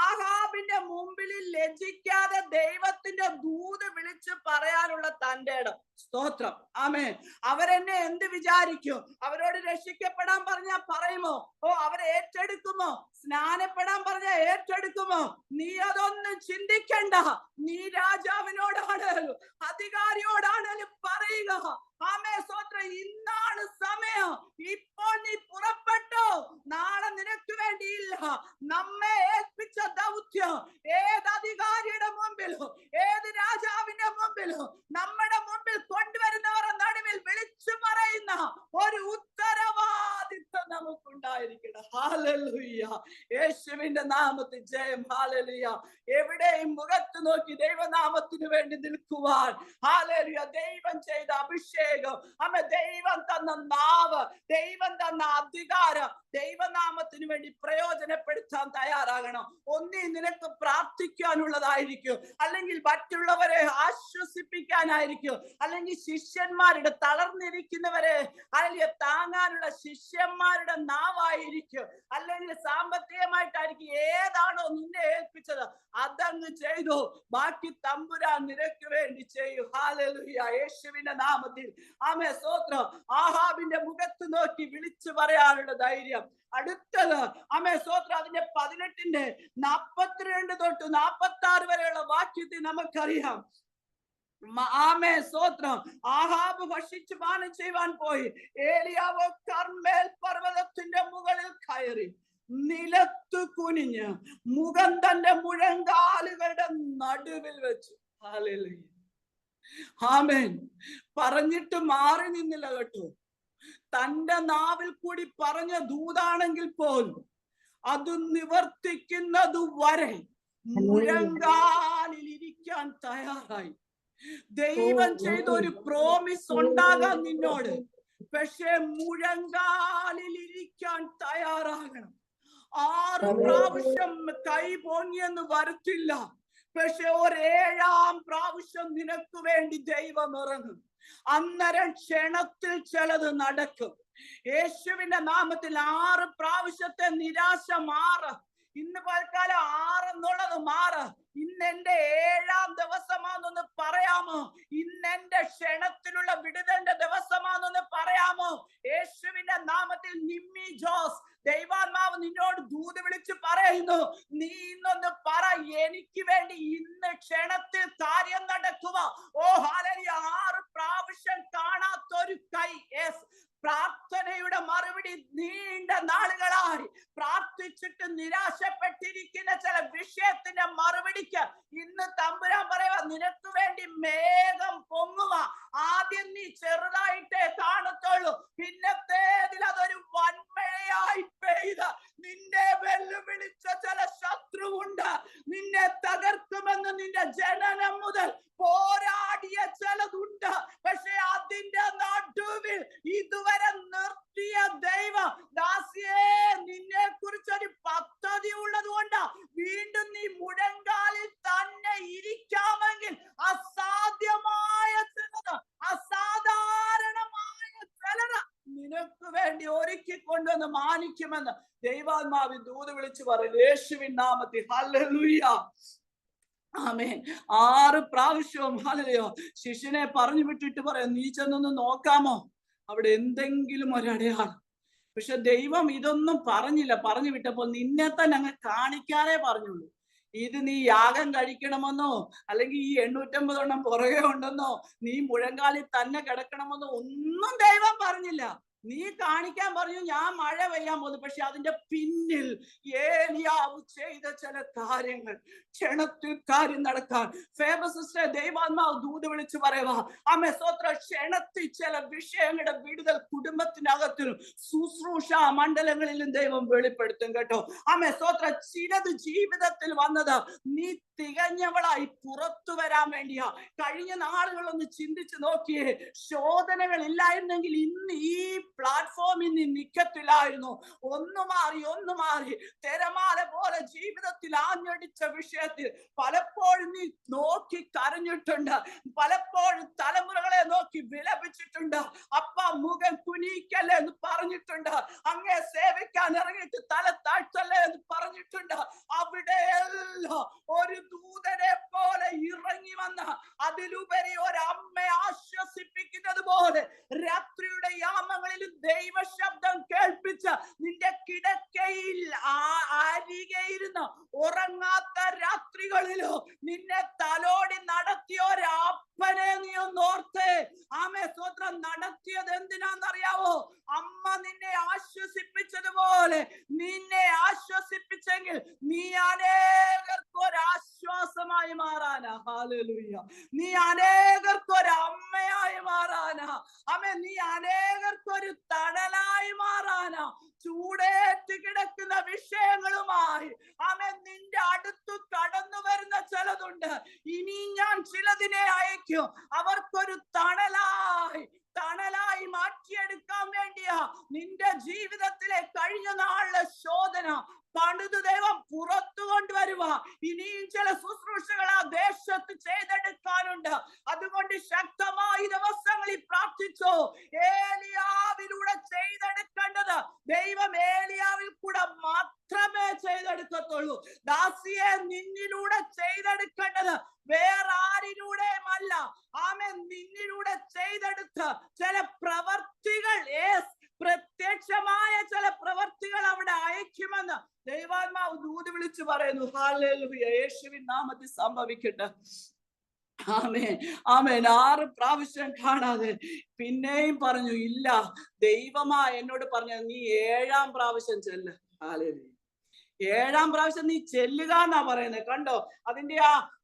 ആഹാബിന്റെ മുമ്പിൽ ലജ്ജിക്കാതെ ദൈവത്തിന്റെ ദൂത് വിളിച്ചു പറയാനുള്ള തന്റെ ഇടം. സ്തോത്രം. ആമേ. അവരെന്നെ എന്ത് വിചാരിക്കും? അവരോട് രക്ഷിക്കപ്പെടാൻ പറഞ്ഞാൽ പറയുമോ? ഓ, അവരെ ഏറ്റെടുക്കുമോ? സ്നാനപ്പെടാൻ പറഞ്ഞാൽ ഏറ്റെടുക്കുമോ? നീ അതൊന്നും ചിന്തിക്കണ്ട. നീ രാജാവിനോടാണേലും അധികാരിയോടാണേലും പറയുക. ആമേ സ്തോത്രം. ഇന്നാണ് സമയം. ഇപ്പോൾ നീ പുറപ്പെട്ടോ. നാളെ നിനക്ക് വേണ്ടിയില്ല. നമ്മെ ഏൽപ്പിച്ച ദൗത്യം ഏത് അധികാരിയുടെ മുമ്പിലോ ഏത് രാജാവിന്റെ മുമ്പിലോ നമ്മുടെ മുമ്പിൽ കൊണ്ടുവരുന്നവരുടെ നടുവിൽ വിളിച്ചു പറയുന്ന ഒരു ഉത്തരവാദിത്വം നമുക്കുണ്ടായിരിക്കണം. ഹല്ലേലൂയ. യേശുവിന്റെ നാമത്തിൽ ജയം. ഹല്ലേലൂയ. എവിടെയും മുഖത്ത് നോക്കി ദൈവനാമത്തിന് വേണ്ടി നിൽക്കുവാൻ. ഹല്ലേലൂയ. ദൈവം ചെയ്ത അഭിഷേകം, ആമേൻ, ദൈവം തന്ന നാവ്, ദൈവം തന്ന അധികാരം ദൈവനാമത്തിന് വേണ്ടി പ്രയോജനപ്പെടുത്താൻ തയ്യാറാകണം. ഒന്നീ നിനക്ക് പ്രാർത്ഥിക്കാനുള്ളതായിരിക്കും, അല്ലെങ്കിൽ മറ്റുള്ളവരെ ആശ്വസിപ്പിക്കാനായിരിക്കും, അല്ലെങ്കിൽ ശിഷ്യന്മാരുടെ തളർന്നിരിക്കുന്നവരെ അല്ലെങ്കിൽ താങ്ങാനുള്ള ശിഷ്യന്മാരുടെ നാവായിരിക്കും, അല്ലെങ്കിൽ സാമ്പത്തികമായിട്ടായിരിക്കും. ഏതാണോ നിന്നെ ഏൽപ്പിച്ചത് അതങ്ങ് ചെയ്തു. ബാക്കി തമ്പുരാൻ നിനക്ക് വേണ്ടി ചെയ്യും. ഹല്ലേലൂയ. യേശുവിന്റെ നാമത്തിൽ. ആമേൻ സ്തോത്രം. ആഹാബിന്റെ മുഖത്ത് നോക്കി വിളിച്ചു പറയാനുള്ള ധൈര്യം. അടുത്തത് ആമേൻ സ്തോത്രം. അതിന്റെ 18ന്റെ 42 തൊട്ട് 46 വരെയുള്ള വാക്യത്തിൽ നമുക്കറിയാം. ആമേൻ സ്തോത്രം. ആഹാബ് ഭക്ഷിച്ച് പാനം ചെയ്യുവാൻ പോയി. ഏലിയാവ് കർമ്മേൽ പർവ്വതത്തിന്റെ മുകളിൽ കയറി നിലത്ത് കുനിഞ്ഞ് മുഖം തന്റെ മുഴങ്കാലുകളുടെ നടുവിൽ വെച്ചു. ഹല്ലേലൂയ. ആമേൻ. പറഞ്ഞിട്ട് മാറി നിന്നില്ല കേട്ടോ. തന്റെ നാവിൽ കൂടി പറഞ്ഞ ദൂതാണെങ്കിൽ പോലും അത് നിവർത്തിക്കുന്നത് വരെ മുഴങ്കാലിൽ ഇരിക്കാൻ തയ്യാറായി. ദൈവം ചെയ്ത ഒരു പ്രോമിസ് ഉണ്ടാകാൻ നിന്നോട്, പക്ഷെ മുഴങ്കാലിൽ ഇരിക്കാൻ തയ്യാറാകണം. 6 പ്രാവശ്യം കൈ പൊങ്ങിയെന്ന് വരത്തില്ല, പക്ഷെ ഒരേഴാം പ്രാവശ്യം നിനക്ക് വേണ്ടി ദൈവം ഇറങ്ങും. അന്നേരം ക്ഷണത്തിൽ ചിലത് നടക്കും. യേശുവിന്റെ നാമത്തിൽ 6 പ്രാവശ്യത്തെ നിരാശ മാറ്. ഇന്ന് പൽക്കാലം 6 എന്നുള്ളത് മാറ്. ഇന്ന് എന്റെ 7ാം ദിവസമാണെന്ന് പറയാമോ? ഇന്ന് എന്റെ ക്ഷണത്തിലുള്ള വിടുതലിന്റെ ദിവസമാണെന്ന് പറയാമോ? യേശുവിന്റെ നാമത്തിൽ നിമ്മി ജോസ്, ദൈവാത്മാവ് നിന്നോട് ദൂത് വിളിച്ച് പറയുന്നു, നീ ഇന്നൊന്ന് പറ, എനിക്ക് വേണ്ടി ഇന്ന് ക്ഷണത്തിൽ കാര്യം നടക്കുക. ഓ ഹല്ലേലൂയ. 6 പ്രാവശ്യം കാണാത്തൊരു കൈ. യെസ്, പ്രാർത്ഥനയുടെ മറുപടി നീണ്ട നാളുകളായി പ്രാർത്ഥിച്ചിട്ട് നിരാശപ്പെട്ടിരിക്കുന്ന ചില വിഷയത്തിന്റെ മറുപടിക്ക് ഇന്ന് തമ്പുരാൻ പറയുക, നിനക്ക് വേണ്ടി മേഘം പൊങ്ങുക. ആദ്യം നീ ചെറുതായിട്ടേ കാണത്തുള്ളൂ, പിന്നത്തേതിൽ അതൊരു വൻമഴയായി പെയ്ത് നിന്നെ വെല്ലുവിളിച്ച ചില ശത്രുവുണ്ട്. നിന്നെ തകർക്കുമെന്ന് നിന്റെ ജനനം മുതൽ പോരാടിയ ചിലതുണ്ട്. പക്ഷെ അതിന്റെ നടുവിൽ ഇതുവരെ നിർത്തിയ ദൈവ ദാസിയെ, നിന്നെ കുറിച്ചൊരു പദ്ധതി ഉള്ളത് കൊണ്ട് വീണ്ടും നീ മുഴങ്കാലിൽ തന്നെ ഇരിക്കാമെങ്കിൽ അസാധ്യമായ ചിലത്, അസാധാരണമായ ചിലത് നിനക്ക് വേണ്ടി ഒരുക്കി കൊണ്ടുവന്ന് മാനിക്കുമെന്ന് ദൈവാത്മാവിൻ ദൂത് വിളിച്ചു പറയും. യേശുവിൻ നാമത്തിൽ ഹല്ലേലൂയ. ആമേൻ. 6 പ്രാവശ്യവും ഹല്ലേലൂയ. ശിഷ്യനെ പറഞ്ഞു വിട്ടിട്ട് പറയാം, നീ ചെന്നൊന്ന് നോക്കാമോ അവിടെ എന്തെങ്കിലും ഒരടയാളം. പക്ഷെ ദൈവം ഇതൊന്നും പറഞ്ഞില്ല. പറഞ്ഞു വിട്ടപ്പോൾ നിന്നെ തന്നെ അങ്ങ് കാണിക്കാനേ പറഞ്ഞുള്ളൂ. ഇത് നീ യാഗം കഴിക്കണമെന്നോ അല്ലെങ്കിൽ ഈ 850 എണ്ണം പുറകെ ഉണ്ടെന്നോ നീ മുഴങ്കാലിൽ തന്നെ കിടക്കണമെന്നോ ഒന്നും ദൈവം പറഞ്ഞില്ല. നീ കാണിക്കാൻ പറഞ്ഞു, ഞാൻ മഴ പെയ്യാൻ പോകുന്നു. പക്ഷെ അതിന്റെ പിന്നിൽ ഏലിയാവ് ചെയ്ത ചില കാര്യങ്ങൾ, ക്ഷണത്തിൽ കാര്യം നടക്കാൻ ഫേബസിസ്റ്റർ ദൈവാത്മാവ് ദൂത് വിളിച്ച് പറയുക, ആമേ സ്തോത്രം. ക്ഷണത്തിൽ ചില വിഷയങ്ങളുടെ വിടുതൽ കുടുംബത്തിനകത്തിലും ശുശ്രൂഷ മണ്ഡലങ്ങളിലും ദൈവം വെളിപ്പെടുത്തും കേട്ടോ. ആമേ സ്തോത്രം. ചിലത് ജീവിതത്തിൽ വന്നത് നീ തികഞ്ഞവളായി പുറത്തു വരാൻ വേണ്ടിയാ. കഴിഞ്ഞ നാളുകളൊന്ന് ചിന്തിച്ചു നോക്കിയേ. ശോധനകൾ ഇല്ലായിരുന്നെങ്കിൽ ഇന്ന് ഈ പ്ലാറ്റ്ഫോമിൽ നീ നിൽക്കത്തില്ലായിരുന്നു. ഒന്ന് മാറി തിരമാല പോലെ ജീവിതത്തിൽ ആഞ്ഞടിച്ച വിഷയത്തിൽ പലപ്പോഴും നീ നോക്കി കരഞ്ഞിട്ടുണ്ട്. പലപ്പോഴും തലമുറകളെ നോക്കി വിലപിച്ചിട്ടുണ്ട്. അപ്പ മുഖം കുനിക്കല്ലേ എന്ന് പറഞ്ഞിട്ടുണ്ട്. അങ്ങേ സേവിക്കാൻ ഇറങ്ങിയിട്ട് തല താഴ്ത്തല്ലേ എന്ന് പറഞ്ഞിട്ടുണ്ട്. അവിടെയെല്ലാം ഒരു ദൂതനെ പോലെ ഇറങ്ങി വന്ന, അതിലുപരി ഒരമ്മയെ ആശ്വസിപ്പിക്കുന്നത് പോലെ രാത്രിയുടെ യാമങ്ങളിലും ദൈവ ശബ്ദം കേൾപ്പിച്ച് നിന്റെ കിടക്കയിൽ അരികെയിരുന്ന് ഉറങ്ങാത്ത രാത്രികളിലോ നിന്നെ തലോടി നടത്തിയ ഒരപ്പനെ നീ ഒന്നോർത്തേ. ആമേ സ്തോത്രം. നടത്തിയത് എന്തിനാന്നറിയാവോ? അമ്മ നിന്നെ ആശ്വസിപ്പിച്ചതുപോലെ നിന്നെ ആശ്വസിപ്പിച്ചെങ്കിൽ നീ അനേകർക്ക് ഒരാശ്വാസമായി മാറാനാ. ഹല്ലേലൂയ. നീ അനേകർക്ക് ഒരു അമ്മയായി മാറാനാ. ആമേ, നീ അനേകർക്ക് ഒരു തണലായി മാറാനാ. ചൂടേറ്റ് കിടക്കുന്ന വിഷയങ്ങളുമായി ആമേ നിന്റെ അടുത്ത് കടന്നു വരുന്ന ചിലതുണ്ട്. ഇനി ഞാൻ ചിലതിനെ അയക്കും, അവർക്കൊരു തണലായി മാറ്റിയെടുക്കാൻ വേണ്ടിയാ. നിന്റെ ജീവിതത്തിലെ കഴിഞ്ഞ നാളിലെ ശോധന പണിത് ദൈവം പുറത്തു കൊണ്ടുവരുക. ഇനിയും ചില ശുശ്രൂഷകൾ ആ ദേശത്ത് ചെയ്തെടുക്കാനുണ്ട്. അതുകൊണ്ട് ശക്തമായി ദിവസങ്ങളിൽ പ്രാർത്ഥിച്ചോ. ഏലിയാവിലൂടെ ചെയ്തെടുക്കേണ്ടത് ദൈവം ഏലിയാവിൽ കൂടെ മാത്രമേ ചെയ്തെടുക്കത്തുള്ളൂ. ദാസിയെ, നിന്നിലൂടെ ചെയ്തെടുക്കേണ്ടത് വേറെ ആരിലൂടെയുമല്ല. ആമേൻ. നിന്നിലൂടെ ചെയ്തെടുത്ത് ചില പ്രവർത്തികൾ, പ്രത്യക്ഷമായ ചില പ്രവർത്തികൾ അവിടെ അയക്കുമെന്ന് ദൈവാത്മാവ് ദൂത് വിളിച്ചു പറയുന്നു. ഹല്ലേലൂയ. യേശുവിൻ നാമത്തിൽ സംഭവിക്കട്ടെ. ആമേൻ, ആമേൻ. 6 പ്രാവശ്യം കാണാതെ പിന്നെയും പറഞ്ഞു, ഇല്ല, ദൈവമാ എന്നോട് പറഞ്ഞ നീ 7ാം പ്രാവശ്യം ചെല്ല്. ഹല്ലേലൂയ. 7ാം പ്രാവശ്യം നീ ചെല്ലുക എന്നാ പറയുന്നത്. കണ്ടോ അതിന്റെ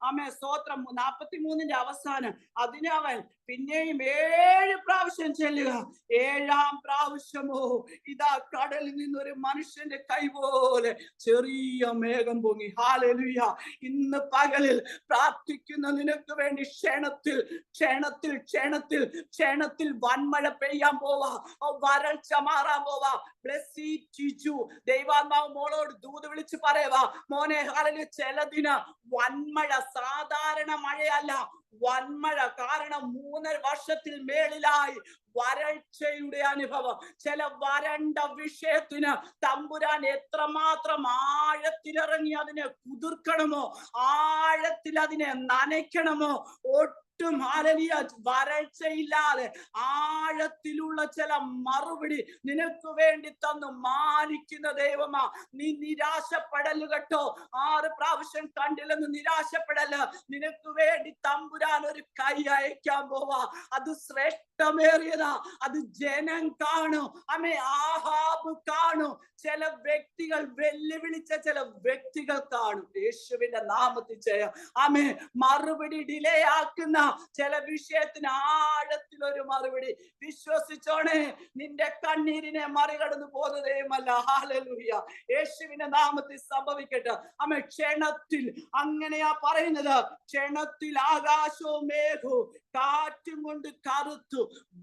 ആമേ സ്തോത്രം 43ന്റെ അവസാനം അതിന് അവൻ പിന്നെയും 7 പ്രാവശ്യം ചെല്ലുക. 7ാം പ്രാവശ്യമോ ഇതാ കടലിൽ നിന്നൊരു മനുഷ്യന്റെ കൈ പോലെ ചെറിയ മേഘം പൊങ്ങി. ഹല്ലേലൂയ. ഇന്ന് പകലിൽ പ്രാർത്ഥിക്കുന്ന നിനക്ക് വേണ്ടി ക്ഷണത്തിൽ വൻമഴ പെയ്യാൻ പോവാ. വരൾച്ച മാറാൻ പോവാ. ദൈവാത്മാവ് മോളോട് ദൂത് വിളിച്ച് പറയുക, മോനെ ഹല്ലേലൂയ, ചിലതിന് വൻമഴ സാധാരണ മഴയല്ല, വൻമഴ. കാരണം 3 വർഷത്തിൽ മേളിലായി വരൾച്ചയുടെ അനുഭവം. ചില വരണ്ട വിഷയത്തിന് തമ്പുരാൻ എത്രമാത്രം ആഴത്തിലിറങ്ങി അതിനെ കുതിർക്കണമോ, ആഴത്തിൽ അതിനെ നനയ്ക്കണമോ, ഒട്ടും വരൾച്ചയില്ലാതെ ആഴത്തിലുള്ള ചില മറുപടി നിനക്ക് വേണ്ടി തന്നു മാനിക്കുന്ന ദൈവമാ. നീ നിരാശപ്പെടല് കേട്ടോ. 6 പ്രാവശ്യം കണ്ടില്ലെന്ന് നിരാശപ്പെടല്. നിനക്ക് വേണ്ടി തമ്പുരാൻ ഒരു കൈ അയക്കാൻ പോവാ. അത് ശ്രേഷ്ഠമേറിയതാ. അത് ജനം കാണും. അമ്മേ, ആഹാബ് കാണും. ചില വ്യക്തികൾ വെല്ലുവിളിച്ച ചില വ്യക്തികൾ കാണും. യേശുവിന്റെ നാമത്തിൽ ചെയ്യാം. ആമേ. മറുപടി ഡിലേ ആക്കുന്ന ചില വിഷയത്തിന് ആഴത്തിലൊരു മറുപടി. വിശ്വസിച്ചോണേ, നിന്റെ കണ്ണീരിനെ മറികടന്നു പോകുന്നതേയുമല്ല. ഹല്ലേലൂയ. യേശുവിന്റെ നാമത്തിൽ സംഭവിക്കട്ടെ. ആമേ. ക്ഷണത്തിൽ, അങ്ങനെയാ പറയുന്നത്, ക്ഷണത്തിൽ ആകാശവും മേഘവും കാറ്റും കൊണ്ട് കറുത്തു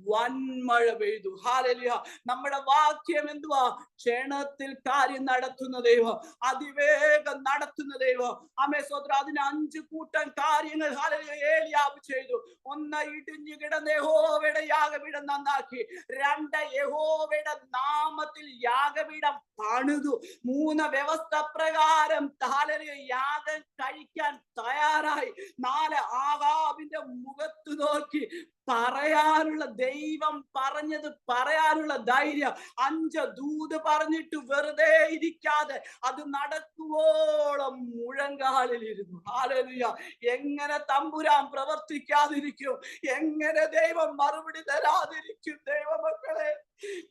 വൻമഴ പെയ്തു. ഹല്ലേലൂയ. നമ്മുടെ വാക്യം എന്തുവാ? ക്ഷണത്തിൽ കാര്യം നടത്തുന്ന ദൈവം, അതിവേഗം നടത്തുന്ന ദൈവം. ആമേ സ്തോത്രം. അതിന് 5 കൂട്ടം കാര്യങ്ങൾ ഹല്ലേലൂയ ഏലിയാവ് ചെയ്തു. 1, ഇടിഞ്ഞു കിടന്ന യഹോവയുടെ യാഗപീഠം നന്നാക്കി. 2, യഹോവയുടെ നാമത്തിൽ യാഗപീഠം പണിതു. 3, വ്യവസ്ഥ പ്രകാരം ഹല്ലേലൂയ യാഗം കഴിക്കാൻ തയ്യാറായി. 4, ആഹാബിന്റെ മുഖത്ത് നോക്കി പറയാനുള്ള, ദൈവം പറഞ്ഞത് പറയാനുള്ള ധൈര്യം. 5, ദൂത് പറഞ്ഞിട്ട് വെറുതെ ഇരിക്കാതെ അത് നടക്കുവോളം മുഴങ്കാലിലിരുന്നു. ഹല്ലേലൂയ. എങ്ങനെ തമ്പുരാൻ പ്രവർത്തിക്കാതിരിക്കും? എങ്ങനെ ദൈവം മറുപടി തരാതിരിക്കും? ദൈവമക്കളെ,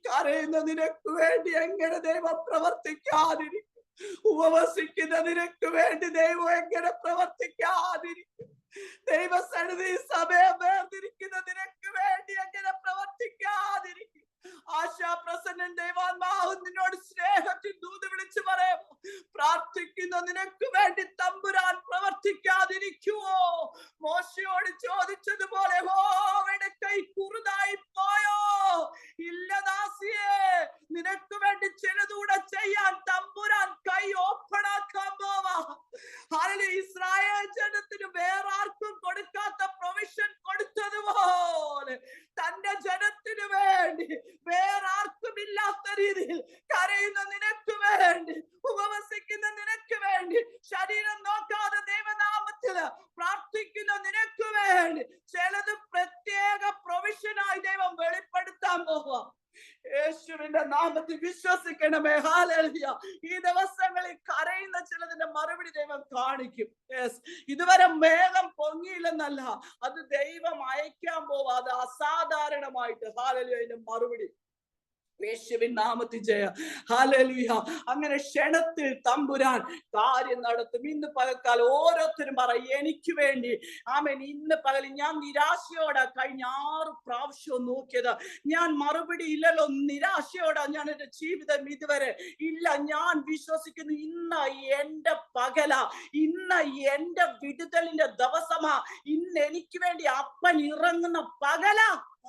കരയുന്ന നിനക്ക് വേണ്ടി എങ്ങനെ ദൈവം പ്രവർത്തിക്കാതിരിക്കും? ഉപവസിക്കുന്ന നിനക്ക് വേണ്ടി ദൈവം എങ്ങനെ പ്രവർത്തിക്കാതിരിക്കും? ദൈവസന്നിധി സമയം വേർതിരിക്കുന്ന നിനക്ക് വേണ്ടി എങ്ങനെ പ്രവർത്തിക്കാതിരിക്കും? ആശാപ്രസന്നൻ ദൈവാത്മാവ് നിന്നോട് സ്നേഹത്തിൽ ദൂത് വിളിച്ചു പറയും, പ്രാർത്ഥിക്കുന്ന നിനക്ക് വേണ്ടി തമ്പുരാൻ പ്രവർത്തിക്കാതിരിക്കുവോ? മോശയോട് ചോദിച്ചതുപോലെ യഹോവയുടെ കൈ കുറുതായി പോയോ? ഇല്ല ദാസിയേ, നിനക്ക് വേണ്ടി ചിലതൂടെ ചെയ്യാൻ തമ്പുരാൻ കൈ ഓപ്പണാക്കാൻ പോവാ. ഇസ്രായേൽ ജനത്തിന് വേറെ ആർക്കും കൊടുക്കാത്ത പ്രൊവിഷൻ കൊടുത്തതുപോലെ തന്റെ ജനത്തിന് വേണ്ടി വേറെ ആർക്കും ഇല്ലാത്ത രീതിയിൽ കരയുന്ന നിനക്ക് വേണ്ടി, ഉപവസിക്കുന്ന നിനക്ക് വേണ്ടി, ശരീരം നോക്കാതെ ദൈവനാമത്തില് പ്രാർത്ഥിക്കുന്ന നിനക്ക് വേണ്ടി ചിലത് പ്രത്യേക പ്രൊവിഷനായി ദൈവം വെളിപ്പെടുത്താൻ പോവാ. യേശുവിന്റെ നാമത്തിൽ വിശ്വസിക്കണമേ. ഹല്ലേലൂയ. ഈ ദിവസങ്ങളിൽ കരയുന്ന ചിലതിന്റെ മറുപടി ദൈവം കാണിക്കും. ഇതുവരെ മേഘം പൊങ്ങിയില്ലെന്നല്ല, അത് ദൈവം അയക്കാൻ പോവാ. അത് അസാധാരണമായിട്ട്. ഹല്ലേലൂയ. അതിന്റെ മറുപടി യേശുവിൻ നാമത്തിൽ ജയ. ഹല്ലേലൂയ. അങ്ങനെ ക്ഷണത്തിൽ തമ്പുരാൻ കാര്യം നടത്തും. ഇന്ന് പകൽക്കാലം ഓരോരുത്തരും പറ, എനിക്ക് വേണ്ടി. ആമേൻ. ഇന്ന് പകൽ ഞാൻ നിരാശയോടെ കഴിഞ്ഞ 6 പ്രാവശ്യവും നോക്കിയത്. ഞാൻ മറുപടി ഇല്ലല്ലോ, നിരാശയോടെ ഞാൻ എന്റെ ജീവിതം ഇതുവരെ ഇല്ല. ഞാൻ വിശ്വസിക്കുന്നു, ഇന്ന് എന്റെ പകല, ഇന്ന് എന്റെ വിടുതലിന്റെ ദിവസമാ. ഇന്ന് എനിക്ക് വേണ്ടി അപ്പൻ ഇറങ്ങുന്ന പകല.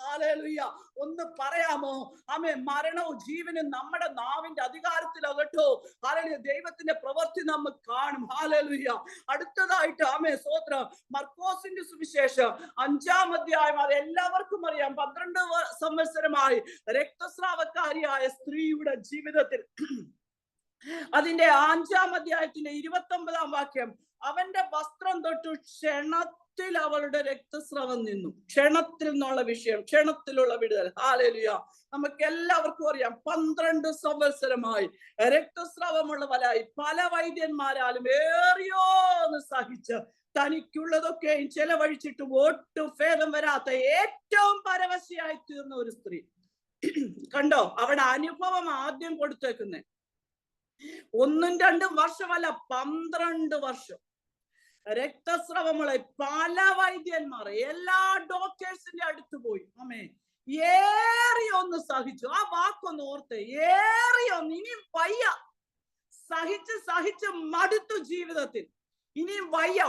ഹല്ലേലൂയ. ഒന്ന് പറയാമോ? ആമേൻ. മരണവും ജീവനും നമ്മുടെ നാവിന്റെ അധികാരത്തിലാകട്ടോ. ഹല്ലേലൂയ. ദൈവത്തിന്റെ പ്രവൃത്തി നമ്മൾ കാണും. ഹല്ലേലൂയ. അടുത്തതായിട്ട് ആമേൻ സ്തോത്രം, മർക്കോസിന്റെ സുവിശേഷം 5-ാം അധ്യായം. അത് എല്ലാവർക്കും അറിയാം. 12 സംവത്സരമായി രക്തസ്രാവക്കാരിയായ സ്ത്രീയുടെ ജീവിതത്തിൽ അതിന്റെ 5-ാം അധ്യായത്തിന്റെ 29-ാം വാക്യം, അവന്റെ വസ്ത്രം തൊട്ടു ക്ഷണത്തിൽ അവളുടെ രക്തസ്രവം നിന്നു. ക്ഷണത്തിൽ നിന്നുള്ള വിഷയം, ക്ഷണത്തിലുള്ള വിടുതൽ. ഹല്ലേലൂയ. നമുക്ക് എല്ലാവർക്കും അറിയാം, 12 സംവത്സരമായി രക്തസ്രാവമുള്ളവരായി പല വൈദ്യന്മാരാലും ഏറിയോന്ന് സഹിച്ച് തനിക്കുള്ളതൊക്കെയും ചെലവഴിച്ചിട്ട് ഒട്ടും ഭേദം വരാത്ത ഏറ്റവും പരവശയായി തീർന്ന ഒരു സ്ത്രീ. കണ്ടോ, അവിടെ അനുഭവം ആദ്യം കൊടുത്തേക്കുന്നേ. 1-2 വർഷമല്ല, 12 വർഷം രക്തസ്രവമുള്ള പല വൈദ്യന്മാർ, എല്ലാ ഡോക്ടേഴ്സിന്റെ അടുത്ത് പോയി. ആമേ. ഏറിയൊന്ന് സഹിച്ചു. ആ വാക്കൊന്ന് ഓർത്ത്, ഏറിയൊന്ന്. ഇനിയും വയ്യ. സഹിച്ച് മടുത്തു ജീവിതത്തിൽ. ഇനിയും വയ്യ.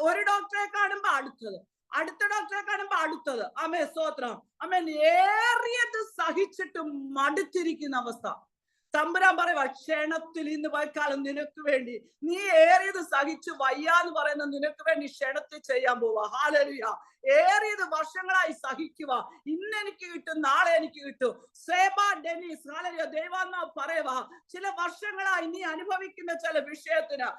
ഒരു ഡോക്ടറെ കാണുമ്പോ അടുത്തത്, അടുത്ത ഡോക്ടറെ കാണുമ്പോ അടുത്തത്. ആമേ സ്തോത്രം. ആമേൻ. ഏറിയത് സഹിച്ചിട്ട് മടുത്തിരിക്കുന്ന അവസ്ഥ. തമ്പുരാൻ പറയുക, ക്ഷണത്തിൽ ഇന്ന് പൽക്കാലം നിനക്ക് വേണ്ടി, നീ ഏറിയത് സഹിച്ചു വയ്യാന്ന് പറയുന്ന നിനക്ക് വേണ്ടി ക്ഷണത്തിൽ ചെയ്യാൻ പോവാ. ഹല്ലേലൂയ. ഏറിയത് വർഷങ്ങളായി സഹിക്കുക, ഇന്ന് എനിക്ക് കിട്ടും, നാളെ എനിക്ക് കിട്ടും. സേബ ഡെനീസ്, ഹല്ലേലൂയ, ദൈവാത്മാവ് പറയുക, ചില വർഷങ്ങളായി നീ അനുഭവിക്കുന്ന ചില വിഷയത്തിന്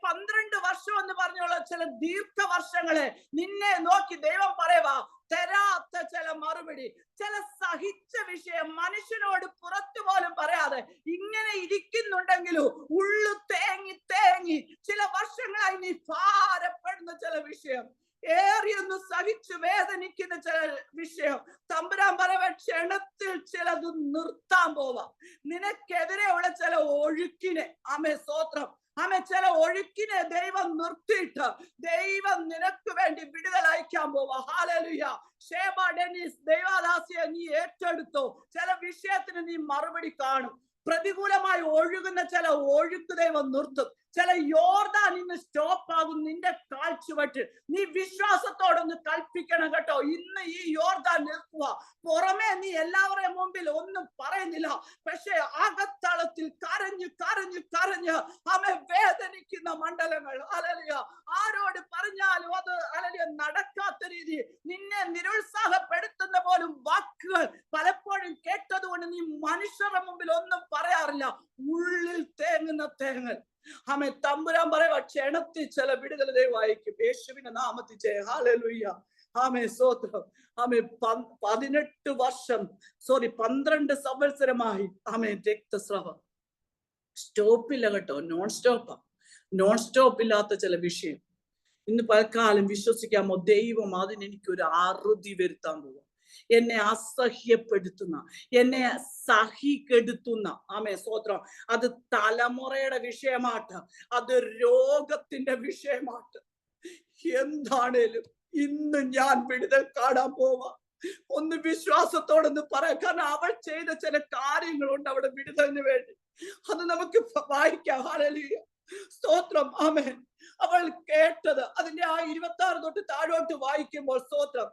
12 വർഷം എന്ന് പറഞ്ഞുള്ള ചില ദീർഘവർഷങ്ങളെ നിന്നെ നോക്കി ദൈവം പറയുക, തരാത്ത ചില മറുപടി, ചില സഹിച്ച വിഷയം മനുഷ്യനോട് പുറത്തു പോലും പറയാതെ ഇങ്ങനെ ഇരിക്കുന്നുണ്ടെങ്കിലും ഉള്ളു തേങ്ങി തേങ്ങി ചില വർഷങ്ങളായി നീ ഭാരപ്പെടുന്ന ചില വിഷയം, ഏറിയൊന്ന് സഹിച്ചു വേദനിക്കുന്ന ചില വിഷയം, തമ്പുരാൻ പറയുക, ക്ഷണത്തിൽ ചിലത് നിർത്താൻ പോവാം. നിനക്കെതിരെയുള്ള ചില ഒഴുക്കിനെ, സ്തോത്രം, ചില ഒഴുക്കിനെ ദൈവം നിർത്തിയിട്ട് ദൈവം നിനക്ക് വേണ്ടി വിടുതൽ അയക്കാൻ പോവാ. ഹല്ലേലൂയ. ഷേബ ഡെനീസ്, ദൈവദാസിയെ നീ ഏറ്റെടുത്തോ. ചില വിഷയത്തിന് നീ മറുപടി കാണും. പ്രതികൂലമായി ഒഴുകുന്ന ചില ഒഴുക്ക് ദൈവം നിർത്തും. ചില യോർദാൻ ഇന്ന് സ്റ്റോപ്പ് ആകും നിന്റെ കാൽച്ചുവട്ട്. നീ വിശ്വാസത്തോടൊന്ന് കൽപ്പിക്കണം കേട്ടോ, ഇന്ന് ഈ യോർദാൻ നിൽക്കുക. പുറമേ നീ എല്ലാവരുടെയും മുമ്പിൽ ഒന്നും പറയുന്നില്ല, പക്ഷെ അകത്തളത്തിൽ കരഞ്ഞു കരഞ്ഞു കരഞ്ഞ് വേദനിക്കുന്ന മണ്ഡലങ്ങൾ, ഹല്ലേലൂയ, ആരോട് പറഞ്ഞാലും അത് ഹല്ലേലൂയ നടക്കാത്ത രീതി, നിന്നെ നിരുത്സാഹപ്പെടുത്തുന്ന പോലും വാക്കുകൾ പലപ്പോഴും കേട്ടതുകൊണ്ട് നീ മനുഷ്യരുടെ മുമ്പിൽ ഒന്നും പറയാറില്ല. ഉള്ളിൽ തേങ്ങുന്ന തേങ്ങൽ, തമ്പുരാൻ പറയുക, ക്ഷണത്തിൽ ചില വിടുതൽ ദൈവം അയക്കും. യേശുവിന്റെ നാമത്തിൽ ജയ. ഹല്ലേലൂയ. സ്തോത്രം. 18 വർഷം 12 സംവത്സരമായി രക്തസ്രാവം സ്റ്റോപ്പില്ല കേട്ടോ, നോൺ സ്റ്റോപ്പാ. നോൺ സ്റ്റോപ്പ് ഇല്ലാത്ത ചില വിഷയം ഇന്ന് പലക്കാലം വിശ്വസിക്കാമോ, ദൈവം അതിനെനിക്കൊരു അറുതി വരുത്താൻ പോവാ. എന്നെ അസഹ്യപ്പെടുത്തുന്ന, എന്നെ സഹിക്കെടുത്തുന്ന, സ്തോത്രം, അത് തലമുറയുടെ വിഷയമാട്ട്, അത് രോഗത്തിന്റെ വിഷയമാട്ട്, എന്താണേലും ഇന്ന് ഞാൻ വിടുതൽ കാണാൻ പോവാ. ഒന്ന് വിശ്വാസത്തോടൊന്ന് പറയാം, കാരണം അവൾ ചെയ്ത ചില കാര്യങ്ങളുണ്ട് അവിടെ വിടുതലിന് വേണ്ടി. അത് നമുക്ക് വായിക്കാം. ഹല്ലേലൂയ. സ്തോത്രം. ആമേൻ. അവൾ കേട്ടത് അതിന്റെ 26 തൊട്ട് താഴോട്ട് വായിക്കുമ്പോൾ, സ്തോത്രം,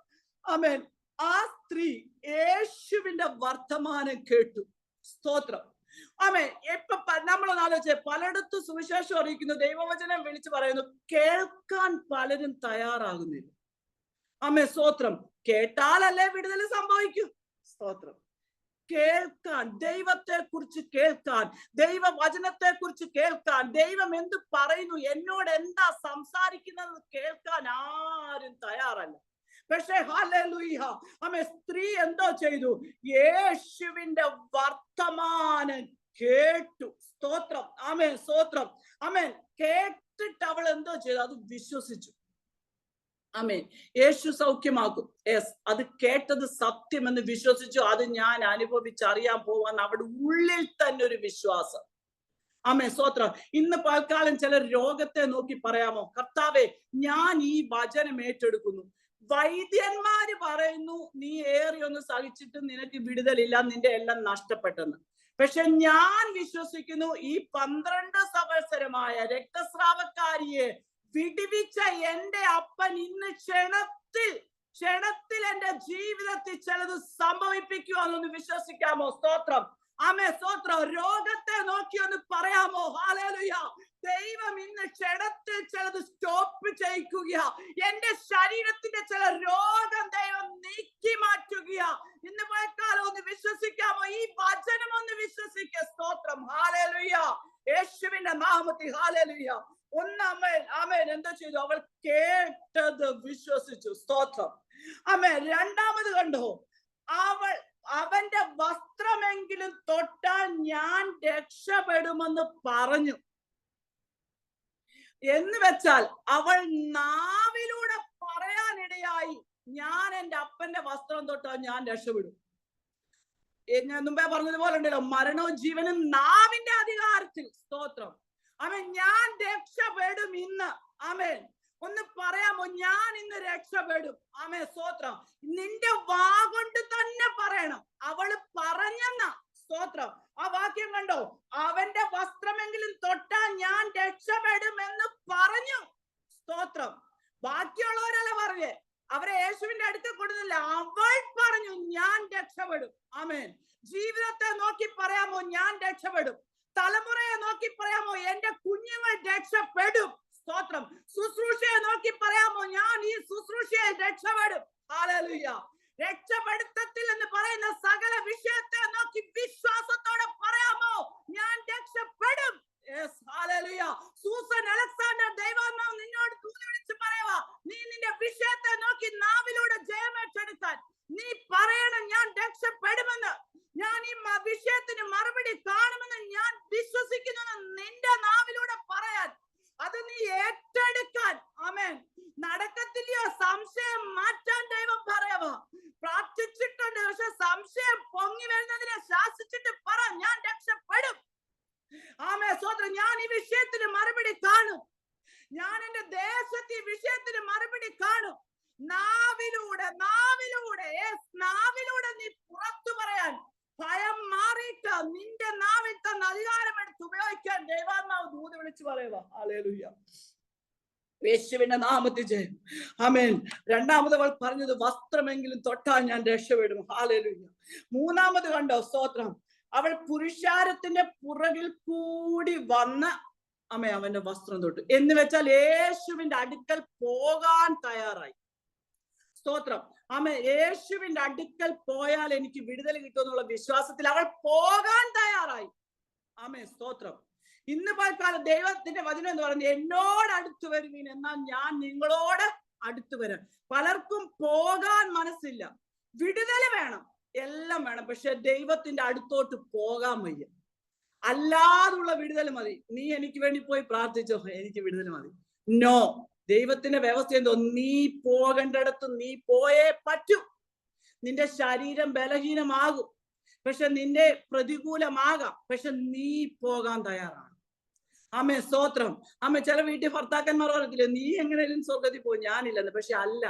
ആമേൻ, ആ സ്ത്രീ യേശുവിന്റെ വർത്തമാനം കേട്ടു. സ്തോത്രം. ഇപ്പൊ നമ്മളൊന്ന് ആലോചിച്ചേ, പലയിടത്തും സുവിശേഷം അറിയിക്കുന്നു, ദൈവവചനം വിളിച്ചു പറയുന്നു, കേൾക്കാൻ പലരും തയ്യാറാകുന്നില്ല. സ്തോത്രം. കേട്ടാലല്ലേ വിടുതൽ സംഭവിക്കൂ. സ്തോത്രം. കേൾക്കാൻ, ദൈവത്തെ കുറിച്ച് കേൾക്കാൻ, ദൈവവചനത്തെ കുറിച്ച് കേൾക്കാൻ, ദൈവം എന്ത് പറയുന്നു, എന്നോട് എന്താ സംസാരിക്കുന്നത് കേൾക്കാൻ ആരും തയ്യാറല്ല. പക്ഷേ ഹല്ലേലൂയ, സ്ത്രീ എന്തോ ചെയ്തു, യേശുവിന്റെ വർത്തമാനം കേട്ടു. സ്തോത്രം. സ്തോത്രം. കേട്ടിട്ട് അവൾ എന്തോ ചെയ്തു, അത് വിശ്വസിച്ചു. യേശു സൗഖ്യമാക്കും. അത് കേട്ടത് സത്യമെന്ന് വിശ്വസിച്ചു. അത് ഞാൻ അനുഭവിച്ചറിയാൻ പോവാൻ അവിടെ ഉള്ളിൽ തന്നെ ഒരു വിശ്വാസം. സ്തോത്രം. ഇന്ന് പൽക്കാലം ചിലർ രോഗത്തെ നോക്കി പറയാമോ, കർത്താവേ, ഞാൻ ഈ വചനം ഏറ്റെടുക്കുന്നു. വൈദ്യന്മാര് പറയുന്നു നീ ഏറിയൊന്ന് സഹിച്ചിട്ട് നിനക്ക് വിടുതലില്ല, നിന്റെ എല്ലാം നഷ്ടപ്പെട്ടെന്ന്. പക്ഷെ ഞാൻ വിശ്വസിക്കുന്നു, ഈ 12 സംവത്സരമായ രക്തസ്രാവക്കാരിയെ വിടുവിച്ച എന്റെ അപ്പൻ ഇന്ന് ക്ഷണത്തിൽ എന്റെ ജീവിതത്തിൽ ചിലത് സംഭവിപ്പിക്കുവാന്നൊന്ന് വിശ്വസിക്കാമോ? സ്തോത്രം. സ്തോത്രം. രോഗത്തെ നോക്കി ഒന്ന് പറയാമോ? ഹല്ലേലൂയ. ദൈവം ഇന്ന് ക്ഷണത്തിൽ ചിലത് സ്റ്റോപ്പ് ചെയ്യിക്കുക. എന്റെ ശരീരത്തിന്റെ ചില രോഗം ദൈവം നീക്കി മാറ്റുക. ഇന്ന് പോയക്കാലം ഒന്ന് വിശ്വസിക്കാമോ? ഈ വചനം ഒന്ന് വിശ്വസിക്കുക. സ്തോത്രം. ഹല്ലേലൂയ. യേശുവിന്റെ നാമത്തിൽ. ഹല്ലേലൂയ. ആമേൻ. എന്താ ചെയ്തു? അവൾ കേട്ടത് വിശ്വസിച്ചു. സ്തോത്രം. രണ്ടാമത് കണ്ടോ, അവന്റെ വസ്ത്രമെങ്കിലും തൊട്ടാൽ ഞാൻ രക്ഷപ്പെടുമെന്ന് പറഞ്ഞു. എന്ന് വെച്ചാൽ അവൾ നാവിലൂടെ പറയാനിടയായി, ഞാൻ എന്റെ അപ്പന്റെ വസ്ത്രം തൊട്ടാൽ ഞാൻ രക്ഷപ്പെടും. ഞാൻ മുമ്പേ പറഞ്ഞതുപോലെ ഉണ്ടല്ലോ, മരണവും ജീവനും നാവിന്റെ അധികാരത്തിൽ. സ്തോത്രം. ഞാൻ രക്ഷപ്പെടും ഇന്ന്. ഒന്ന് പറയാമോ? ഞാൻ ഇന്ന് രക്ഷപ്പെടും. സ്തോത്രം. നിന്റെ വാ കൊണ്ട് തന്നെ പറയണം. അവള് പറഞ്ഞെന്ന. സ്തോത്രം. ആ വാക്യം കണ്ടോ? അവന്റെ വസ്ത്രമെങ്കിലും തൊട്ടാൽ ഞാൻ രക്ഷപ്പെടും എന്ന് പറഞ്ഞു. സ്തോത്രം. ബാക്കിയുള്ളവരല്ല പറഞ്ഞേ, അവരെ യേശുവിന്റെ അടുത്ത് കൊടുത്തില്ല. അവൾ പറഞ്ഞു ഞാൻ രക്ഷപ്പെടും. ആമേൻ. ജീവിതത്തെ നോക്കി പറയാമോ ഞാൻ രക്ഷപ്പെടും? തലമുറയെ നോക്കി പറയാമോ എന്റെ കുഞ്ഞുങ്ങൾ രക്ഷപ്പെടും? സ്തോത്രം. ശുശ്രൂഷയെ നോക്കി പറയാമോ ഞാൻ ഈ ശുശ്രൂഷയെ രക്ഷപ്പെടും? ഹല്ലേലൂയ. രക്ഷപ്പെടുത്തത്തിൽ എന്ന് പറയുന്ന സകല വിഷയത്തെ നോക്കി വിശ്വാസത്തോടെ പറയാമോ ഞാൻ രക്ഷപ്പെടും? ഹല്ലേലൂയ. സൂസൻ അലക്സാണ്ടർ ദൈവാത്മാവ് നിന്നോട് ദൂത് വിളിച്ച് പറയുക, നീ നിന്റെ വിഷയത്തെ നോക്കി നാവിലൂടെ ജയമേറ്റെടുക്കാൻ നീ പറയണം ഞാൻ രക്ഷപ്പെടുമെന്ന്. ഞാൻ ഈ വിഷയത്തിന് മറുപടി കാണുമെന്ന് ഞാൻ വിശ്വസിക്കുന്നു നിന്റെ നാവിലൂടെ പറയാൻ, അത് നീ ഏറ്റെടുക്കാൻ. ആമേൻ. നടക്കത്തില്ലയോ? സംശയം മാറ്റാൻ ദൈവം പറയുക. പ്രാർത്ഥിച്ചിട്ടുണ്ട്, പക്ഷെ സംശയം പൊങ്ങി വരുന്നതിനെ ശാസിച്ചിട്ട് പറ ഞാൻ രക്ഷപ്പെടും. ആമേ സ്തോത്രം. ഞാൻ ഈ വിഷയത്തിന് മറുപടി കാണും. ഞാൻ എന്റെ ദേശത്ത് ഈ വിഷയത്തിന് മറുപടി കാണും. നാവിലൂടെ നീ പുറത്തു പറയാൻ ഭയം മാറിയിട്ട് നിന്റെ നാവിൽ തന്ന അധികാരം എടുത്ത് ഉപയോഗിക്കാൻ ദൈവാത്മാവ് ദൂത് വിളിച്ചു പറയുക. ഹല്ലേലൂയ. യേശുവിന്റെ നാമത്തിൽ ജയം. ആമേൻ. രണ്ടാമത് അവൾ പറഞ്ഞത് വസ്ത്രമെങ്കിലും തൊട്ടാൽ ഞാൻ രക്ഷപ്പെടും. ഹല്ലേലൂയ. മൂന്നാമത് കണ്ടോ? സ്തോത്രം. അവൾ പുരുഷാരത്തിന്റെ പുറകിൽ കൂടി വന്ന് അവന്റെ വസ്ത്രം തൊട്ടു. എന്ന് വെച്ചാൽ യേശുവിന്റെ അടുക്കൽ പോകാൻ തയ്യാറായി. സ്തോത്രം. യേശുവിന്റെ അടുക്കൽ പോയാൽ എനിക്ക് വിടുതൽ കിട്ടുമെന്നുള്ള വിശ്വാസത്തിൽ അവൾ പോകാൻ തയ്യാറായി. സ്തോത്രം. ഇന്ന് പൽക്കാലം ദൈവത്തിന്റെ വചനം എന്ന് പറയുന്നത് എന്നോട് അടുത്തു വരുവീൻ എന്നാൽ ഞാൻ നിങ്ങളോട് അടുത്തു വരാം. പലർക്കും പോകാൻ മനസ്സില്ല. വിടുതൽ വേണം, എല്ലാം വേണം, പക്ഷെ ദൈവത്തിന്റെ അടുത്തോട്ട് പോകാൻ വയ്യ. അല്ലാതുള്ള വിടുതൽ മതി. നീ എനിക്ക് വേണ്ടി പോയി പ്രാർത്ഥിച്ചോ, എനിക്ക് വിടുതൽ മതി. നോ. ദൈവത്തിന്റെ വ്യവസ്ഥ എന്തോ? നീ പോകേണ്ടടത്ത് നീ പോയേ പറ്റൂ. നിന്റെ ശരീരം ബലഹീനമാകും, പക്ഷെ നിന്റെ പ്രതികൂലമാകാം, പക്ഷെ നീ പോകാൻ തയ്യാറാണ്. സ്തോത്രം. ചില വീട്ടിൽ ഭർത്താക്കന്മാർ പറയത്തില്ലേ, നീ എങ്ങനെയും സ്വർഗത്തിൽ പോകും, ഞാനില്ലെന്ന്. പക്ഷെ അല്ല,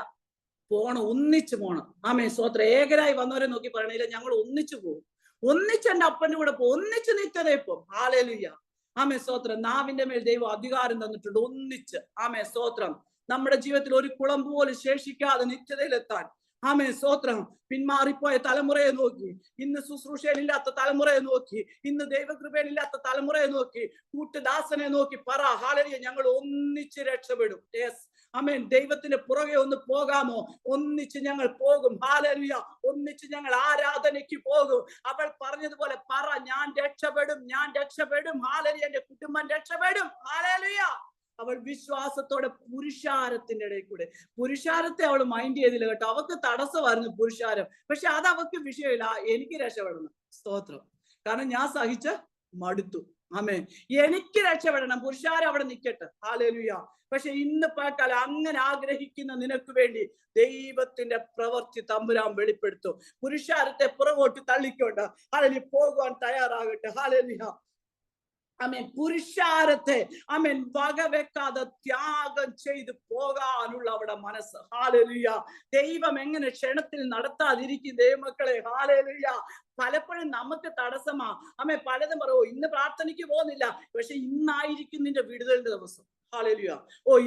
പോണം, ഒന്നിച്ചു പോണം. സ്തോത്രം. ഏകരായി വന്നവരെ നോക്കി പറയണില്ല, ഞങ്ങൾ ഒന്നിച്ചു പോകും, ഒന്നിച്ച് എന്റെ അപ്പന്റെ കൂടെ പോകും, ഒന്നിച്ച് നിത്യതയിപ്പോ. ഹല്ലേലൂയ. സ്തോത്രം. നാവിന്റെ മേൽ ദൈവം അധികാരം തന്നിട്ടുണ്ട്, ഒന്നിച്ച്. സ്തോത്രം. നമ്മുടെ ജീവിതത്തിൽ ഒരു കുളം പോലും ശേഷിക്കാതെ നിത്യതയിലെത്താൻ. സ്തോത്രം. പിന്മാറിപ്പോയ തലമുറയെ നോക്കി, ഇന്ന് ശുശ്രൂഷയിലില്ലാത്ത തലമുറയെ നോക്കി, ഇന്ന് ദൈവകൃപയിലില്ലാത്ത തലമുറയെ നോക്കി, കൂട്ടുദാസനെ നോക്കി പറ, ഹല്ലേലൂയ, ഞങ്ങൾ ഒന്നിച്ച് രക്ഷപ്പെടും. യെസ്. ദൈവത്തിന്റെ പുറകെ ഒന്ന് പോകാമോ? ഒന്നിച്ച് ഞങ്ങൾ പോകും. ഹല്ലേലൂയ. ഒന്നിച്ച് ഞങ്ങൾ ആരാധനയ്ക്ക് പോകും. അവൾ പറഞ്ഞതുപോലെ പറ, ഞാൻ രക്ഷപ്പെടും, ഞാൻ രക്ഷപ്പെടും. ഹല്ലേലൂയ. എന്റെ കുടുംബം രക്ഷപ്പെടും. ഹല്ലേലൂയ. അവൾ വിശ്വാസത്തോടെ പുരുഷാരത്തിന്റെ ഇടയിൽ കൂടെ, പുരുഷാരത്തെ അവൾ മൈൻഡ് ചെയ്തില്ല കേട്ടോ. അവൾക്ക് തടസ്സമായിരുന്നു പുരുഷാരം, പക്ഷെ അത് അവൾക്ക് വിഷയമില്ല. എനിക്ക് രക്ഷപ്പെടണം. സ്തോത്രം. കാരണം ഞാൻ സഹിച്ച മടുത്തു. എനിക്ക് രക്ഷപ്പെടണം. പുരുഷാരം അവിടെ നിൽക്കട്ടെ. ഹല്ലേലൂയ. പക്ഷെ ഇന്ന് പകൽ അങ്ങനെ ആഗ്രഹിക്കുന്ന നിനക്ക് വേണ്ടി ദൈവത്തിന്റെ പ്രവൃത്തി തമ്പുരാൻ വെളിപ്പെടുത്തും. പുരുഷാരത്തെ പുറകോട്ട് തള്ളിക്കൊണ്ട് ഹല്ലേലൂയ പോകുവാൻ തയ്യാറാകട്ടെ. ഹല്ലേലൂയ. പുരുഷാരത്തെ വകവെക്കാതെ ത്യാഗം ചെയ്ത് പോകാനുള്ള അവിടെ മനസ്സ്. ഹല്ലേലൂയ. ദൈവം എങ്ങനെ ക്ഷണത്തിൽ നടത്താതിരിക്കും ദൈവമക്കളെ? ഹല്ലേലൂയ. പലപ്പോഴും നമുക്ക് തടസ്സമാ. പലതും പറയോ, ഇന്ന് പ്രാർത്ഥനയ്ക്ക് പോകുന്നില്ല, പക്ഷെ ഇന്നായിരിക്കും നിന്റെ വിടുതലിന്റെ ദിവസം. ഹല്ലേലൂയ.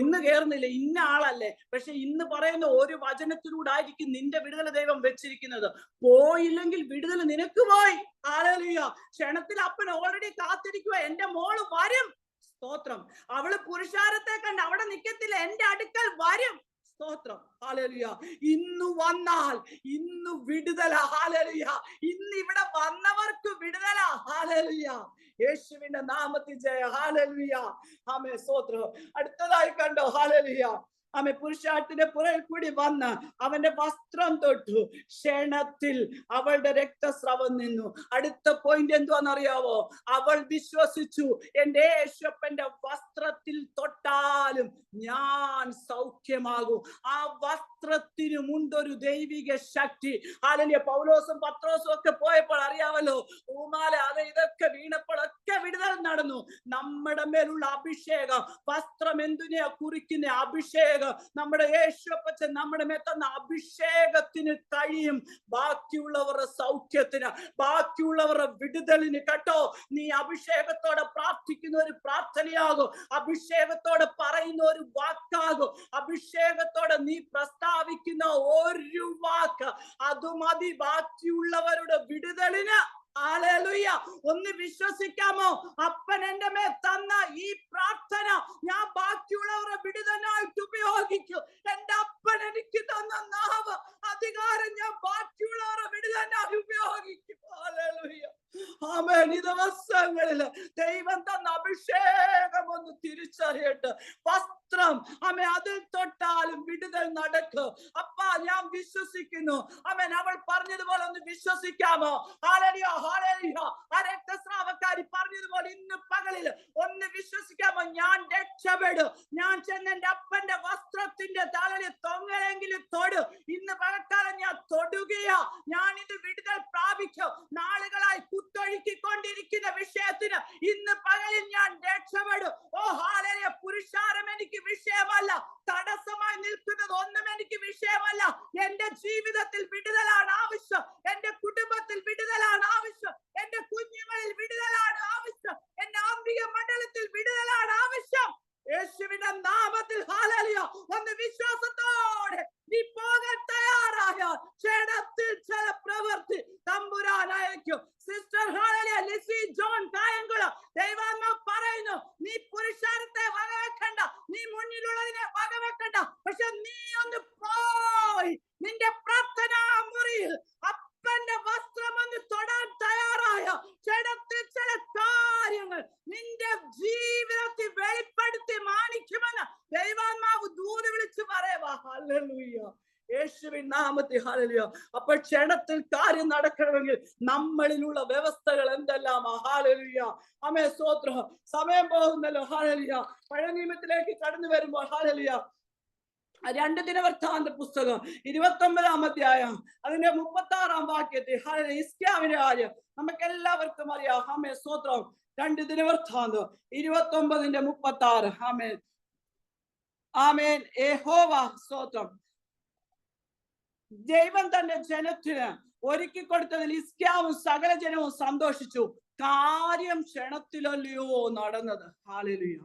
ഇന്ന് കേറുന്നില്ല, ഇന്ന ആളല്ലേ, പക്ഷെ ഇന്ന് പറയുന്ന ഒരു വചനത്തിലൂടെ ആയിരിക്കും നിന്റെ വിടുതൽ ദൈവം വെച്ചിരിക്കുന്നത്. പോയില്ലെങ്കിൽ വിടുതൽ നിനക്ക് പോയി. ഹല്ലേലൂയ. ക്ഷണത്തിൽ അപ്പൻ ഓൾറെഡി കാത്തിരിക്കുക, എന്റെ മോള് വരും. സ്തോത്രം. അവള് പുരുഷാരത്തെ കണ്ട് അവിടെ നിൽക്കത്തില്ല, എന്റെ അടുക്കൽ വരും. സ്തോത്രം. ഹല്ലേലൂയ. ഇന്ന് വന്നാൽ ഇന്ന് വിടുതല. ഹല്ലേലൂയ. ഇന്ന് ഇവിടെ വന്നവർക്ക് വിടുതല. ഹല്ലേലൂയ. യേശുവിന്റെ നാമത്തിൽ ജയ. ഹല്ലേലൂയ. സ്തോത്രം. അടുത്തതായി കണ്ടോ? ഹല്ലേലൂയ. പുരുഷാരത്തിന്റെ പുറകിൽ കൂടി വന്ന് അവന്റെ വസ്ത്രം തൊട്ടു. ക്ഷണത്തിൽ അവളുടെ രക്തസ്രവം നിന്നു. അടുത്ത പോയിന്റ് എന്തുവാന്നറിയാവോ? അവൾ വിശ്വസിച്ചു, എന്റെ യേശുപ്പന്റെ വസ്ത്രത്തിൽ തൊട്ടാലും ഞാൻ സൗഖ്യമാകും. ആ വസ്ത്രത്തിനുമുണ്ടൊരു ദൈവിക ശക്തി. ഹല്ലേലൂയ. പൗലോസും പത്രോസും ഒക്കെ പോയപ്പോൾ അറിയാമല്ലോ, അത് ഇതൊക്കെ വീണപ്പോഴൊക്കെ വിടുതൽ നടന്നു. നമ്മുടെ മേലുള്ള അഭിഷേകം, വസ്ത്രം എന്തിനെയാ കുറിക്കുന്ന? അഭിഷേകം. നമ്മുടെ യേശുപ്പച്ചൻ നമ്മുടെ മേൽ തന്ന അഭിഷേകത്തിന് കഴിയും ബാക്കിയുള്ളവരുടെ സൗഖ്യത്തിന്, ബാക്കിയുള്ളവരുടെ വിടുതലിന്. കേട്ടോ, നീ അഭിഷേകത്തോടെ പ്രാർത്ഥിക്കുന്ന ഒരു പ്രാർത്ഥനയാകും, അഭിഷേകത്തോടെ പറയുന്ന ഒരു വാക്കാകും, അഭിഷേകത്തോടെ നീ പ്രസ്താവ പ്രാപിക്കുന്ന ഒരു വാക്ക് അത് മതി ബാക്കിയുള്ളവരുടെ വിടുതലിന്. ഹല്ലേലൂയ. ഒന്ന് വിശ്വസിക്കാമോ? അപ്പൻ എന്റെ മേൽ തന്ന ഈ പ്രാർത്ഥന ഞാൻ ബാക്കിയുള്ളവരുടെ വിടുതലിനായിട്ട് ഉപയോഗിക്കും. എന്റെ അപ്പൻ എനിക്ക് തന്ന നാവ് അധികാരം ഞാൻ ബാക്കിയുള്ളവരുടെ വിടുതലിനായി ഉപയോഗിക്കും. ഹല്ലേലൂയ. ആമേൻ. ഈ ദിവസങ്ങളില് ദൈവം തന്ന അഭിഷേകം ഒന്ന് തിരിച്ചറിയട്ടെ. വസ്ത്രം ആമേൻ അതിൽ തൊട്ടാലും വിടുതൽ നടക്കും. അപ്പ ഞാൻ വിശ്വസിക്കുന്നു. ആമേൻ. അവൾ പറഞ്ഞതുപോലെ ഒന്ന് വിശ്വസിക്കാമോ? Hallelujah, hallelujah. ആ രക്തസ്രാവക്കാരി പറഞ്ഞതുപോലെ ഇന്ന് പകലിൽ ഒന്ന് വിശ്വസിക്കാമോ? ഞാൻ രക്ഷപ്പെടും. ഞാൻ ചെന്ന് എന്റെ അപ്പന്റെ വസ്ത്രത്തിന്റെ തലയിൽ തൊങ്ങലെങ്കിലും തൊടു. ഇന്ന് പകൽക്കാലം ഞാൻ തൊടുകയാ. ഞാൻ ഇത് വിടുതൽ പ്രാപിക്കും. നാളുകളായി കുത്തൊഴുക്കിക്കൊണ്ടിരിക്കുന്ന വിഷയത്തിന് ഇന്ന് പകലിൽ ഞാൻ രക്ഷപ്പെടും. ഓ ഹല്ലേലൂയ. പുരുഷാരം എനിക്ക് വിഷയമല്ല. തടസ്സമായി നിൽക്കുന്നത് ഒന്നും എനിക്ക് വിഷയമല്ല. എന്റെ ജീവിതത്തിൽ വിടുതലാണ് ആവശ്യം. എന്റെ കുടുംബത്തിൽ വിടുതലാണ് ആവശ്യം. എന്റെ കുഞ്ഞുങ്ങളിൽ വിടുതലാണ് ആവശ്യം. എന്റെ ആത്മീയ മണ്ഡലത്തിൽ വിടുതലാണ് ആവശ്യം. യേശുവിന്റെ നാമത്തിൽ ഹല്ലേലൂയ. ഒന്ന് വിശ്വാസത്തോടെ നീ പോകാൻ തയ്യാറായാൽ ക്ഷണത്തിൽ ചില പ്രവൃത്തി തമ്പുരാൻ അയക്കും. Sister hallelujah Lissy John Kayamkulam ദൈവാത്മാവ് പറയുന്നു, നീ പുരുഷാരത്തെ വകവെക്കണ്ട, നീ മുന്നിലുള്ളതിനെ വകവെക്കണ്ട. പക്ഷെ നീ ഒന്ന് പോയി നിന്റെ പ്രാർത്ഥനാ മുറിയിൽ അപ്പന്റെ വസ്ത്രം ഒന്ന് തൊടാൻ തയ്യാറായ ക്ഷണത്തിൽ ചില കാര്യങ്ങൾ നിന്റെ ജീവിതത്തിൽ വെളിപ്പെടുത്തി മാനിക്കുമെന്ന് ദൈവാത്മാവ് ദൂത് വിളിച്ച് പറയുവാ. ഹല്ലേലൂയ. യേശുവിൻ നാമത്തിൽ ഹല്ലേലൂയ. അപ്പോൾ ക്ഷണത്തിൽ കാര്യം നടക്കണമെങ്കിൽ നമ്മളിലുള്ള വ്യവസ്ഥകൾ എന്തെല്ലാമാ? ഹല്ലേലൂയ. ആമേൻ. സ്തോത്രം. സമയം പോകുന്നല്ലോ. ഹല്ലേലൂയ. പഴയ നിയമത്തിലേക്ക് കടന്നു വരുമ്പോൾ ഹല്ലേലൂയ 2 ദിനവൃത്താന്ത പുസ്തകം 29-ാം അധ്യായം അതിന്റെ 36-ാം വാക്യത്തിൽ ഹിസ്കിയാവിന്റെ കാര്യം നമുക്ക് എല്ലാവർക്കും അറിയാം. ആമേൻ. സ്തോത്രം. 2 ദിനവൃത്താന്തം 29-36. ആമേൻ. ആമേൻ. യഹോവ സ്തോത്രം. ദൈവം തന്റെ ജനത്തിന് ഒരുക്കി കൊടുത്തതിൽ ഹിസ്കിയാവും സകല ജനവും സന്തോഷിച്ചു. കാര്യം ക്ഷണത്തിലല്ലയോ നടന്നത്. ഹല്ലേലൂയ.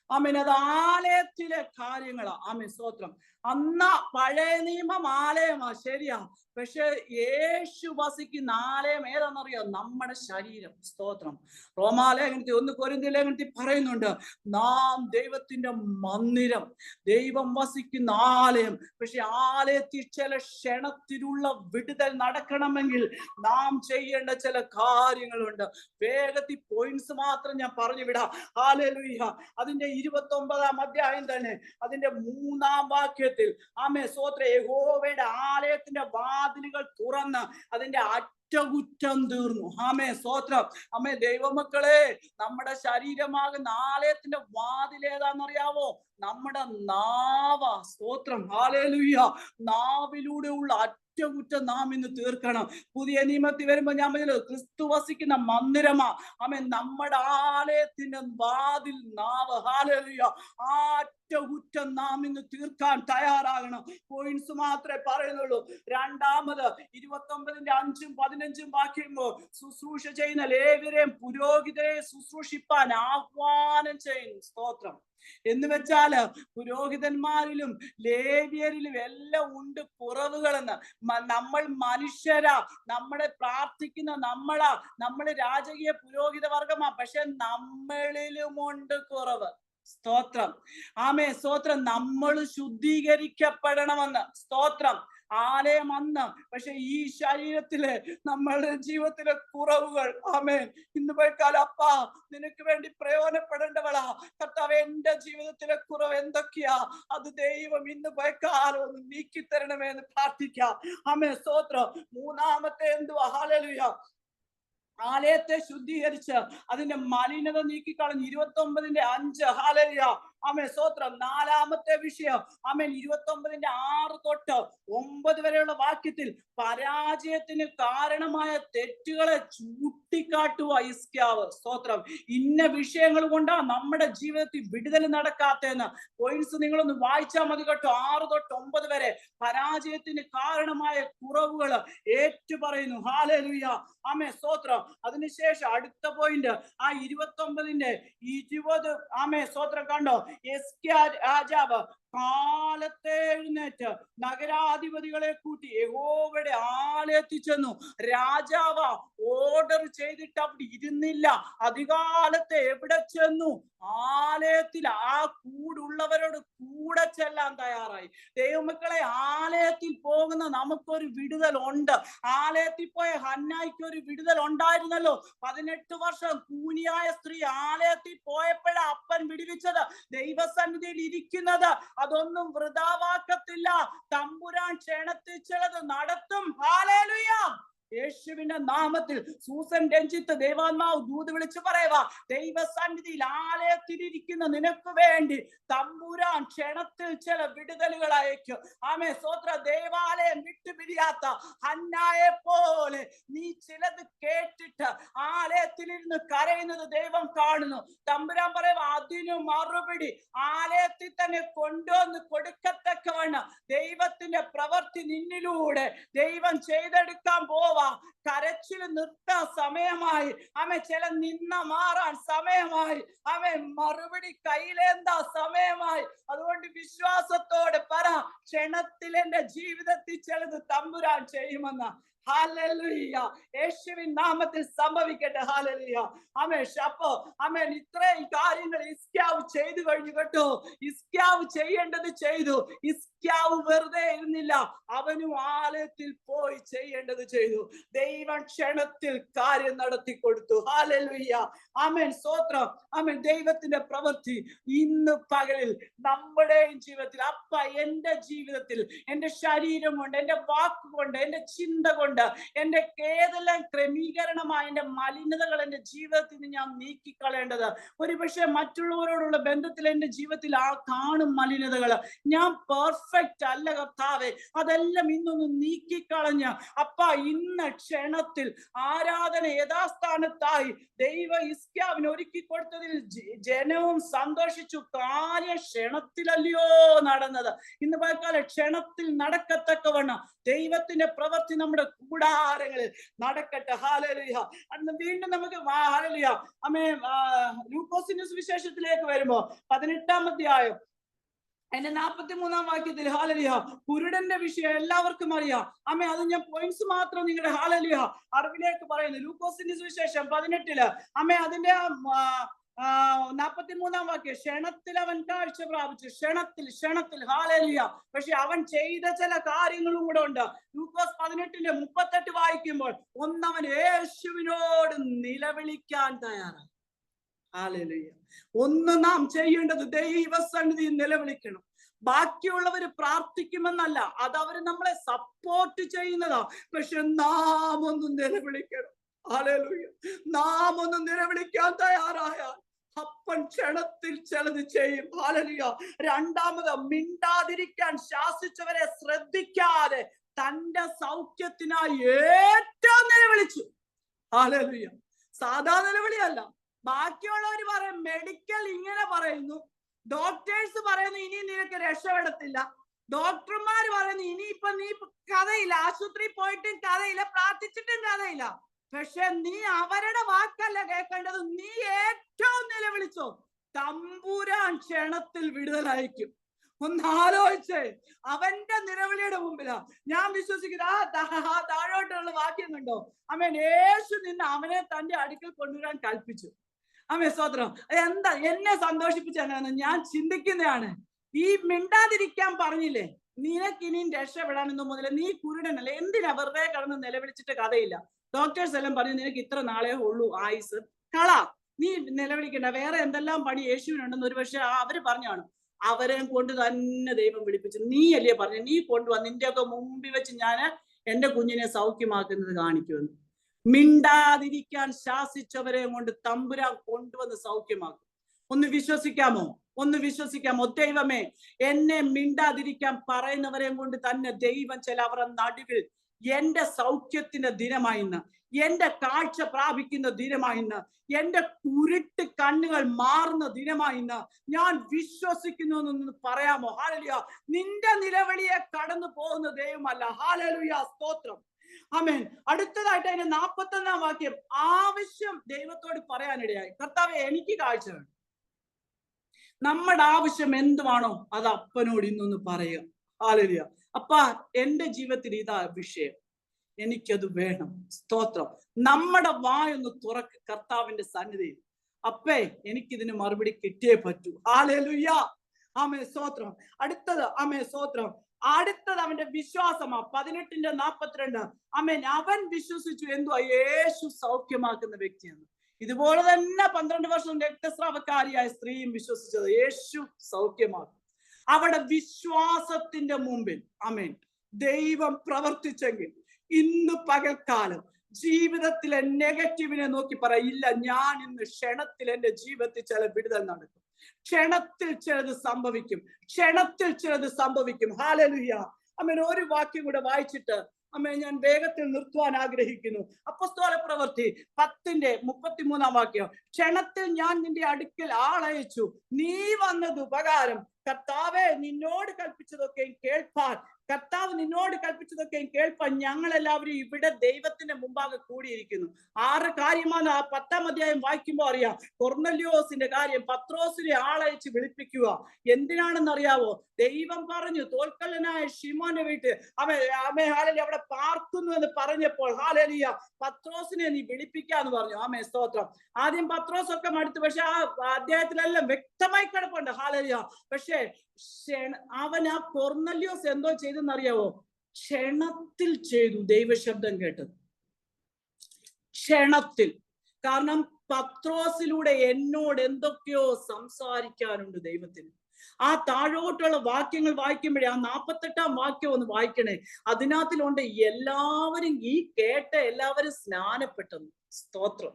ആമേൻ. അത് ആലയത്തിലെ കാര്യങ്ങളാ. ആമേൻ. സ്തോത്രം. അന്ന് പഴയ നിയമം ആലയമാ, ശരിയാ. പക്ഷെ യേശു വസിക്കുന്ന ആലയം ഏതാണെന്നറിയോ? നമ്മുടെ ശരീരം. സ്തോത്രം. റോമാലേഖനത്തിൽ 1 കൊരിന്ത്യർ ലേഖനത്തിൽ പറയുന്നുണ്ട്, നാം ദൈവത്തിന്റെ മന്ദിരം, ദൈവം വസിക്കുന്ന ആലയം. പക്ഷെ ആലയത്തിൽ ചില ക്ഷണത്തിലുള്ള വിടുതൽ നടക്കണമെങ്കിൽ നാം ചെയ്യേണ്ട ചില കാര്യങ്ങളുണ്ട്. വേഗത്തിൽ പോയിന്റ്സ് മാത്രം ഞാൻ പറഞ്ഞു വിടാം. ഹല്ലേലൂയ. അതിന്റെ 29-ാം അധ്യായം തന്നെ അതിന്റെ 3-ാം വാക്യത്തിൽ ആമേൻ. സ്തോത്രം. യഹോവയുടെ ആലയത്തിന്റെ വാതിലുകൾ തുറന്ന് അതിന്റെ അറ്റകുറ്റം തീർന്നു. ആമേൻ. സ്തോത്രം. ആമേൻ. ദൈവമക്കളെ, നമ്മുടെ ശരീരമാകുന്ന ആലയത്തിന്റെ വാതിൽ ഏതാണെന്നറിയാവോ? നമ്മുടെ നാവ. സ്തോത്രം. ഹല്ലേലൂയ. നാവിലൂടെയുള്ള കുറ്റം നാം ഇന്ന് തീർക്കണം. പുതിയ നിയമത്തിൽ വരുമ്പോ ഞാൻ പറഞ്ഞത് ക്രിസ്തു വസിക്കുന്ന മന്ദിരമാ. ആമേൻ. നമ്മുടെ ആലയത്തിന്റെ വാതിൽ നാവ്. ഹല്ലേലൂയ. ആ കുറ്റം നാം ഇന്ന് തീർക്കാൻ തയ്യാറാകണം. പോയിന്റ്സ് മാത്രമേ പറയുന്നുള്ളൂ. രണ്ടാമത് 29-ന്റെ 5-ഉം 15-ഉം വാക്യങ്ങൾ ശുശ്രൂഷ ചെയ്യുന്ന ലേവ്യരെയും പുരോഹിതരെ ശുശ്രൂഷിപ്പാൻ ആഹ്വാനം ചെയ്യുന്നു. സ്തോത്രം. എന്ന് വെച്ചാല് പുരോഹിതന്മാരിലും ലേവ്യരിലും എല്ലാം ഉണ്ട് കുറവുകളെന്ന്. നമ്മൾ മനുഷ്യരാ, നമ്മളെ പ്രാർത്ഥിക്കുന്ന നമ്മളാ, നമ്മള് രാജകീയ പുരോഹിത വർഗമാ. പക്ഷെ നമ്മളിലുമുണ്ട് കുറവ്. സ്തോത്രം. ആമേൻ. സ്തോത്രം. നമ്മൾ ശുദ്ധീകരിക്കപ്പെടണമെന്ന്. സ്തോത്രം. ആലയം അന്ന്, പക്ഷെ ഈ ശരീരത്തിലെ നമ്മളുടെ ജീവിതത്തിലെ കുറവുകൾ. ആമേൻ. ഇന്ന് പോയിക്കാലം അപ്പാ നിനക്ക് വേണ്ടി പ്രയോജനപ്പെടേണ്ടവളാ. കർത്താവേ, എന്റെ ജീവിതത്തിലെ കുറവ് എന്തൊക്കെയാ? അത് ദൈവം ഇന്ന് പോയിക്കാലം ഒന്ന് നീക്കി തരണമേ എന്ന് പ്രാർത്ഥിക്കാം. ആമേൻ. സ്തോത്രം. മൂന്നാമത്തെ എന്തുവാ? ഹല്ലേലൂയ. ആലയത്തെ ശുദ്ധീകരിച്ച് അതിന്റെ മലിനത നീക്കിക്കളഞ്ഞ് 29-ന്റെ 5. ഹല്ലേലൂയ. ആമേൻ. സ്തോത്രം. നാലാമത്തെ വിഷയം ആമേൻ. 29-ന്റെ 6 തൊട്ട് 9 വരെയുള്ള വാക്യത്തിൽ പരാജയത്തിന് കാരണമായ തെറ്റുകളെ ചൂണ്ടിക്കാട്ടുക ഹിസ്കിയാവ്. സ്തോത്രം. ഇന്ന വിഷയങ്ങൾ കൊണ്ടാ നമ്മുടെ ജീവിതത്തിൽ വിടുതൽ നടക്കാത്തെന്ന്. പോയിന്റ്സ് നിങ്ങളൊന്ന് വായിച്ചാൽ മതി കേട്ടോ. 6 തൊട്ട് 9 വരെ പരാജയത്തിന് കാരണമായ കുറവുകൾ ഏറ്റു പറയുന്നു. ഹല്ലേലൂയ. ആമേൻ. സ്തോത്രം. അതിനുശേഷം അടുത്ത പോയിന്റ് ആ 29-ന്റെ 20. ആമേൻ. സ്തോത്രം. കണ്ടോ? ഹിസ്കിയാ രാജാവ് കാലത്തെ എഴുന്നേറ്റ് നഗരാധിപതികളെ കൂട്ടി യഹോവയുടെ ആലയത്തിൽ ചെന്നു. രാജാവ് ഓർഡർ ചെയ്തിട്ട് അവിടെ ഇരുന്നില്ല. അധികാലത്തെ എവിടെ ചെന്നു? ആലയത്തിൽ ആ കൂടുള്ളവരോട് കൂടെ ചെല്ലാൻ തയ്യാറായി. ദൈവമക്കളെ, ആലയത്തിൽ പോകുന്ന നമുക്കൊരു വിടുതൽ ഉണ്ട്. ആലയത്തിൽ പോയ ഹന്നായിക്ക് ഒരു വിടുതൽ ഉണ്ടായിരുന്നല്ലോ. 18 വർഷം കൂനിയായ സ്ത്രീ ആലയത്തിൽ പോയപ്പോഴാ അപ്പൻ വിടുവിച്ചത്. ദൈവസന്നിധിയിൽ ഇരിക്കുന്നത് അതൊന്നും വൃഥാവാക്കത്തില്ല. തമ്പുരാൻ ക്ഷണത്തിൽ ചിലത് നടത്തും. ഹല്ലേലൂയ. യേശുവിന്റെ നാമത്തിൽ സൂസൻ രഞ്ജിത്ത് ദൈവാത്മാവ് ദൂത് വിളിച്ചു പറയുക, ദൈവസന്നിധിയിൽ ആലയത്തിലിരിക്കുന്ന നിനക്ക് വേണ്ടി തമ്പുരാൻ ക്ഷണത്തിൽ ചില വിടുതലുകൾ അയക്കും. ആമേ സ്തോത്ര. ദേവാലയം വിട്ടുപിരിയാത്ത ഹന്നായെ പോലെ നീ ചിലത് കേട്ടിട്ട് ആലയത്തിലിരുന്ന് കരയുന്നത് ദൈവം കാണുന്നു. തമ്പുരാൻ പറയുക, അതിനു മറുപടി ആലയത്തിൽ തന്നെ കൊണ്ടുവന്ന് കൊടുക്കത്തക്കവണ്ണം ദൈവത്തിന്റെ പ്രവൃത്തി നിന്നിലൂടെ ദൈവം ചെയ്തെടുക്കാൻ പോവാ. കരച്ചിൽ നിർത്താൻ സമയമായി. ആമേ ചില നിന്ന മാറാൻ സമയമായി. ആമേ മറുപടി കയ്യിലേന്താ സമയമായി. അതുകൊണ്ട് വിശ്വാസത്തോടെ പറ, ക്ഷണത്തിൽ എന്റെ ജീവിതത്തിൽ ചിലത് തമ്പുരാൻ ചെയ്യുമെന്ന്. ഹല്ലേലൂയ. യേശുവിൻ നാമത്തിൽ സംഭവിക്കട്ടെ. ഹല്ലേലൂയ. ആമേൻ. അപ്പോ ആമേൻ, ഇത്രയും കാര്യങ്ങൾ ഹിസ്കിയാവ് ചെയ്തു കഴിഞ്ഞു കേട്ടോ. ഹിസ്കിയാവ് ചെയ്യേണ്ടത് ചെയ്തു. ഹിസ്കിയാവ് വെറുതെ ഇരുന്നില്ല, അവനും ആലയത്തിൽ പോയി ചെയ്യേണ്ടത് ചെയ്തു. ദൈവം ക്ഷണത്തിൽ കാര്യം നടത്തി കൊടുത്തു. ഹല്ലേലൂയ. ആമേൻ സ്തോത്രം. ആമേൻ. ദൈവത്തിന്റെ പ്രവൃത്തി ഇന്ന് പകലിൽ നമ്മുടെയും ജീവിതത്തിൽ, അപ്പ എന്റെ ജീവിതത്തിൽ എന്റെ ശരീരം കൊണ്ട്, എന്റെ വാക്കുകൊണ്ട്, എന്റെ ചിന്ത കൊണ്ട്, എന്റെ ഏതെല്ലാം ക്രമീകരണമായ എന്റെ മലിനതകൾ എന്റെ ജീവിതത്തിൽ നിന്ന് ഞാൻ നീക്കിക്കളയേണ്ടത്. ഒരുപക്ഷെ മറ്റുള്ളവരോടുള്ള ബന്ധത്തിൽ എന്റെ ജീവിതത്തിൽ കാണും മലിനതകൾ. ഞാൻ പെർഫെക്റ്റ് അല്ല കർത്താവേ, അതെല്ലാം ഇന്നൊന്ന് നീക്കിക്കളഞ്ഞ് അപ്പ ഇന്ന് ക്ഷണത്തിൽ ആരാധന യഥാസ്ഥാനത്തായി ദൈവ ഹിസ്കിയാവിന് ഒരുക്കി കൊടുത്തതിൽ ജനവും സന്തോഷിച്ചു. കാര്യം ക്ഷണത്തിലല്ലയോ നടന്നത്. ഇന്ന് പകൽക്കാലം ക്ഷണത്തിൽ നടക്കത്തക്കവണ്ണം ദൈവത്തിന്റെ പ്രവൃത്തി നമ്മുടെ കൂടാരങ്ങളിൽ നടക്കട്ടെ. ഹല്ലേലൂയ. അന്ന് വീണ്ടും നമുക്ക് ഹല്ലേലൂയ ആമേ ലൂക്കോസിന്റെ സുവിശേഷത്തിലേക്ക് വരുമ്പോ 18-ാം അധ്യായം അതിന്റെ 43-ാം വാക്യത്തിൽ ഹല്ലേലൂയ കുരുടന്റെ വിഷയം എല്ലാവർക്കും അറിയാം. ആമേ അത് ഞാൻ പോയിന്റ്സ് മാത്രം നിങ്ങളുടെ ഹല്ലേലൂയ അറിവിലേക്ക് പറയുന്നു. ലൂക്കോസിന്റെ സുവിശേഷം 18 ആമേ അതിന്റെ 43-ാം വാക്യം, ക്ഷണത്തിൽ അവൻ കാഴ്ച പ്രാപിച്ചു. ക്ഷണത്തിൽ ഹല്ലേലൂയ. പക്ഷെ അവൻ ചെയ്ത ചില കാര്യങ്ങളും കൂടെ ഉണ്ട്. ലൂക്കോസ് 18:38 വായിക്കുമ്പോൾ, ഒന്നവൻ യേശുവിനോട് നിലവിളിക്കാൻ തയ്യാറായി. ഹല്ലേലൂയ. ഒന്ന് നാം ചെയ്യേണ്ടത് ദൈവസന്നിധിയിൽ നിലവിളിക്കണം. ബാക്കിയുള്ളവര് പ്രാർത്ഥിക്കുമെന്നല്ല, അതവര് നമ്മളെ സപ്പോർട്ട് ചെയ്യുന്നതാ. പക്ഷെ നാം ഒന്ന് നിലവിളിക്കണം. ഹല്ലേലൂയ. നാം ഒന്ന് നിലവിളിക്കാൻ തയ്യാറായാൽ അപ്പൻ ക്ഷണത്തിൽ ചിലത് ചെയ്യും. ഹല്ലേലൂയ. രണ്ടാമത്, മിണ്ടാതിരിക്കാൻ ശാസിച്ചവരെ ശ്രദ്ധിക്കാതെ തന്റെ സൗഖ്യത്തിനായി ഏറ്റവും നിലവിളിച്ചു. ഹല്ലേലൂയ. സാധാ നിലവിളിയല്ല. ബാക്കിയുള്ളവർ പറയും മെഡിക്കൽ ഇങ്ങനെ പറയുന്നു, ഡോക്ടേഴ്സ് പറയുന്നു ഇനി നിനക്ക് രക്ഷപ്പെടത്തില്ല, ഡോക്ടർമാർ പറയുന്നു ഇനിയിപ്പൊ നീ കഥയില്ല, ആശുപത്രി പോയിട്ടും കഥയില്ല, പ്രാർത്ഥിച്ചിട്ടും കഥയില്ല. പക്ഷെ നീ അവരുടെ വാക്കല്ല കേൾക്കേണ്ടത്. നീ ഏറ്റവും നിലവിളിച്ചോ, തമ്പുരാൻ ക്ഷണത്തിൽ വിടുതലയക്കും. ഒന്ന് ആലോചിച്ചേ. അവന്റെ നിലവിളിയുടെ മുമ്പിലാ ഞാൻ വിശ്വസിക്കുന്നത്. താഴോട്ടുള്ള വാക്യം കണ്ടോ? ആമേൻ. യേശു നിന്ന് അവനെ തന്റെ അടുക്കൽ കൊണ്ടുവരാൻ കൽപ്പിച്ചു. ആമേൻ സ്തോത്രം. എന്താ എന്നെ സന്തോഷിപ്പിച്ചെന്നു ഞാൻ ചിന്തിക്കുന്നതാണ്. ഈ മിണ്ടാതിരിക്കാൻ പറഞ്ഞില്ലേ, നിനക്കിനിയും രക്ഷപ്പെടാനെന്നു മുതൽ നീ കുരുടനല്ലേ, എന്തിനാ വെറുതെ കിടന്ന് നിലവിളിച്ചിട്ട് കഥയില്ല. ഡോക്ടേഴ്സ് എല്ലാം പറഞ്ഞു നിനക്ക് ഇത്ര നാളെ ഉള്ളൂ ആയുസ്, കള, നീ നിലവിളിക്കണ്ട, വേറെ എന്തെല്ലാം പണി യേശുവിനുണ്ടെന്ന് ഒരുപക്ഷെ അവര് പറഞ്ഞാണ്. അവരെ കൊണ്ട് തന്നെ ദൈവം വിളിപ്പിച്ചു. നീ അല്ലേ പറഞ്ഞു, നീ കൊണ്ടുവന്ന് നിന്റെയൊക്കെ മുമ്പിൽ വെച്ച് ഞാൻ എന്റെ കുഞ്ഞിനെ സൗഖ്യമാക്കുന്നത് കാണിക്കുമെന്ന്. മിണ്ടാതിരിക്കാൻ ശാസിച്ചവരെ കൊണ്ട് തമ്പുരാൻ കൊണ്ടുവന്ന് സൗഖ്യമാക്കും. ഒന്ന് വിശ്വസിക്കാമോ? ഒന്ന് വിശ്വസിക്കാമോ? ദൈവമേ, എന്നെ മിണ്ടാതിരിക്കാൻ പറയുന്നവരെ കൊണ്ട് തന്നെ ദൈവം ചില അവരുടെ നടുവിൽ എന്റെ സൗഖ്യത്തിന്റെ ദിനമായിന്ന്, എന്റെ കാഴ്ച പ്രാപിക്കുന്ന ദിനമായിന്ന്, എന്റെ കുരുട്ട് കണ്ണുകൾ മാറുന്ന ദിനമായിന്ന് ഞാൻ വിശ്വസിക്കുന്നു എന്നൊന്ന് പറയാമോ? ഹല്ലേലൂയ. നിന്റെ നിലവിളിയെ കടന്നു പോകുന്ന ദൈവമല്ല. ഹല്ലേലൂയ. സ്തോത്രം. ആമേൻ. അടുത്തതായിട്ട് അതിന്റെ 41-ാം വാക്യം, ആവശ്യം ദൈവത്തോട് പറയാനിടയായി. കർത്താവേ, എനിക്ക് കാഴ്ച വേണം. നമ്മുടെ ആവശ്യം എന്തുവാണോ അത് അപ്പനോട് ഇന്നൊന്ന് പറയുക. ഹല്ലേലൂയ. അപ്പാ എന്റെ ജീവിതത്തിൽ ഇതാ വിഷയം, എനിക്കത് വേണം. സ്തോത്രം. നമ്മുടെ വായൊന്ന് തുറക്ക് കർത്താവിന്റെ സന്നിധിയിൽ. അപ്പേ എനിക്കിതിന് മറുപടി കിട്ടിയേ പറ്റൂ. ഹല്ലേലൂയ. ആമേൻ. സ്തോത്രം. അടുത്തത് ആമേൻ. സ്തോത്രം. അടുത്തത് അവന്റെ വിശ്വാസമാ. 18:42. ആമേൻ. അവൻ വിശ്വസിച്ചു എന്തുവാ? യേശു സൗഖ്യമാക്കുന്ന വ്യക്തിയാണ്. ഇതുപോലെ തന്നെ 12 വർഷം രക്തസ്രാവക്കാരിയായ സ്ത്രീയും വിശ്വസിച്ചത്, യേശു സൗഖ്യമാക്കും. അവിടെ വിശ്വാസത്തിന്റെ മുമ്പിൽ ആമേൻ ദൈവം പ്രവർത്തിച്ചെങ്കിൽ ഇന്ന് പകൽക്കാലം ജീവിതത്തിലെ നെഗറ്റീവിനെ നോക്കി പറയില്ല, ഞാൻ ഇന്ന് ക്ഷണത്തിൽ എന്റെ ജീവിതത്തിൽ ചില വിടുതൽ നടക്കും, ക്ഷണത്തിൽ ചിലത് സംഭവിക്കും, ക്ഷണത്തിൽ ചിലത് സംഭവിക്കും. ഹല്ലേലൂയ. ആമേൻ. ഒരു വാക്യം കൂടെ വായിച്ചിട്ട് അമ്മേ ഞാൻ വേഗത്തിൽ നിർത്തുവാൻ ആഗ്രഹിക്കുന്നു. അപ്പോസ്തല പ്രവൃത്തി 10:33 വാക്യം. ക്ഷണത്തിൽ ഞാൻ നിന്റെ അടുക്കൽ ആളയച്ചു, നീ വന്നത് ഉപകാരം. കർത്താവേ നിന്നോട് കൽപ്പിച്ചതൊക്കെയും കേൾപ്പാൻ, കർത്താവ് നിന്നോട് കൽപ്പിച്ചതൊക്കെയും കേൾപ്പാൻ ഞങ്ങൾ എല്ലാവരും ഇവിടെ ദൈവത്തിന്റെ മുമ്പാകെ കൂടിയിരിക്കുന്നു. 6 കാര്യമാണ് ആ 10-ാം അധ്യായം വായിക്കുമ്പോൾ അറിയാം. കൊർന്നല്യോസിന്റെ കാര്യം, പത്രോസിനെ ആളയച്ച് വിളിപ്പിക്കുക. എന്തിനാണെന്ന് അറിയാവോ? ദൈവം പറഞ്ഞു തോൽക്കല്ലനായ ശിമോന്റെ വീട്ടിൽ ഹാലേലൂയ അവിടെ പാർക്കുന്നു എന്ന് പറഞ്ഞപ്പോൾ ഹാലേലൂയ പത്രോസിനെ നീ വിളിപ്പിക്കാന്ന് പറഞ്ഞു. ആമേ. സ്തോത്രം. ആദ്യം പത്രോസ് ഒക്കെ മടുത്തു, പക്ഷെ ആ അധ്യായത്തിലെല്ലാം വ്യക്തമായി കിടപ്പുണ്ട്. ഹാലേലൂയ. പക്ഷെ അവൻ ആ കൊർന്നല്യോസ് എന്തോ ചെയ്തെന്നറിയാവോ? ക്ഷണത്തിൽ ചെയ്തു. ദൈവശബ്ദം കേട്ടത് ക്ഷണത്തിൽ. കാരണം പത്രോസിലൂടെ എന്നോട് എന്തൊക്കെയോ സംസാരിക്കാനുണ്ട് ദൈവത്തിന്. ആ താഴോട്ടുള്ള വാക്യങ്ങൾ വായിക്കുമ്പോഴേ ആ 48-ാം വാക്യം ഒന്ന് വായിക്കണേ. അതിനകത്തിലുണ്ട് എല്ലാവരും ഈ കേട്ട എല്ലാവരും സ്നാനപ്പെട്ടെന്ന്. സ്തോത്രം.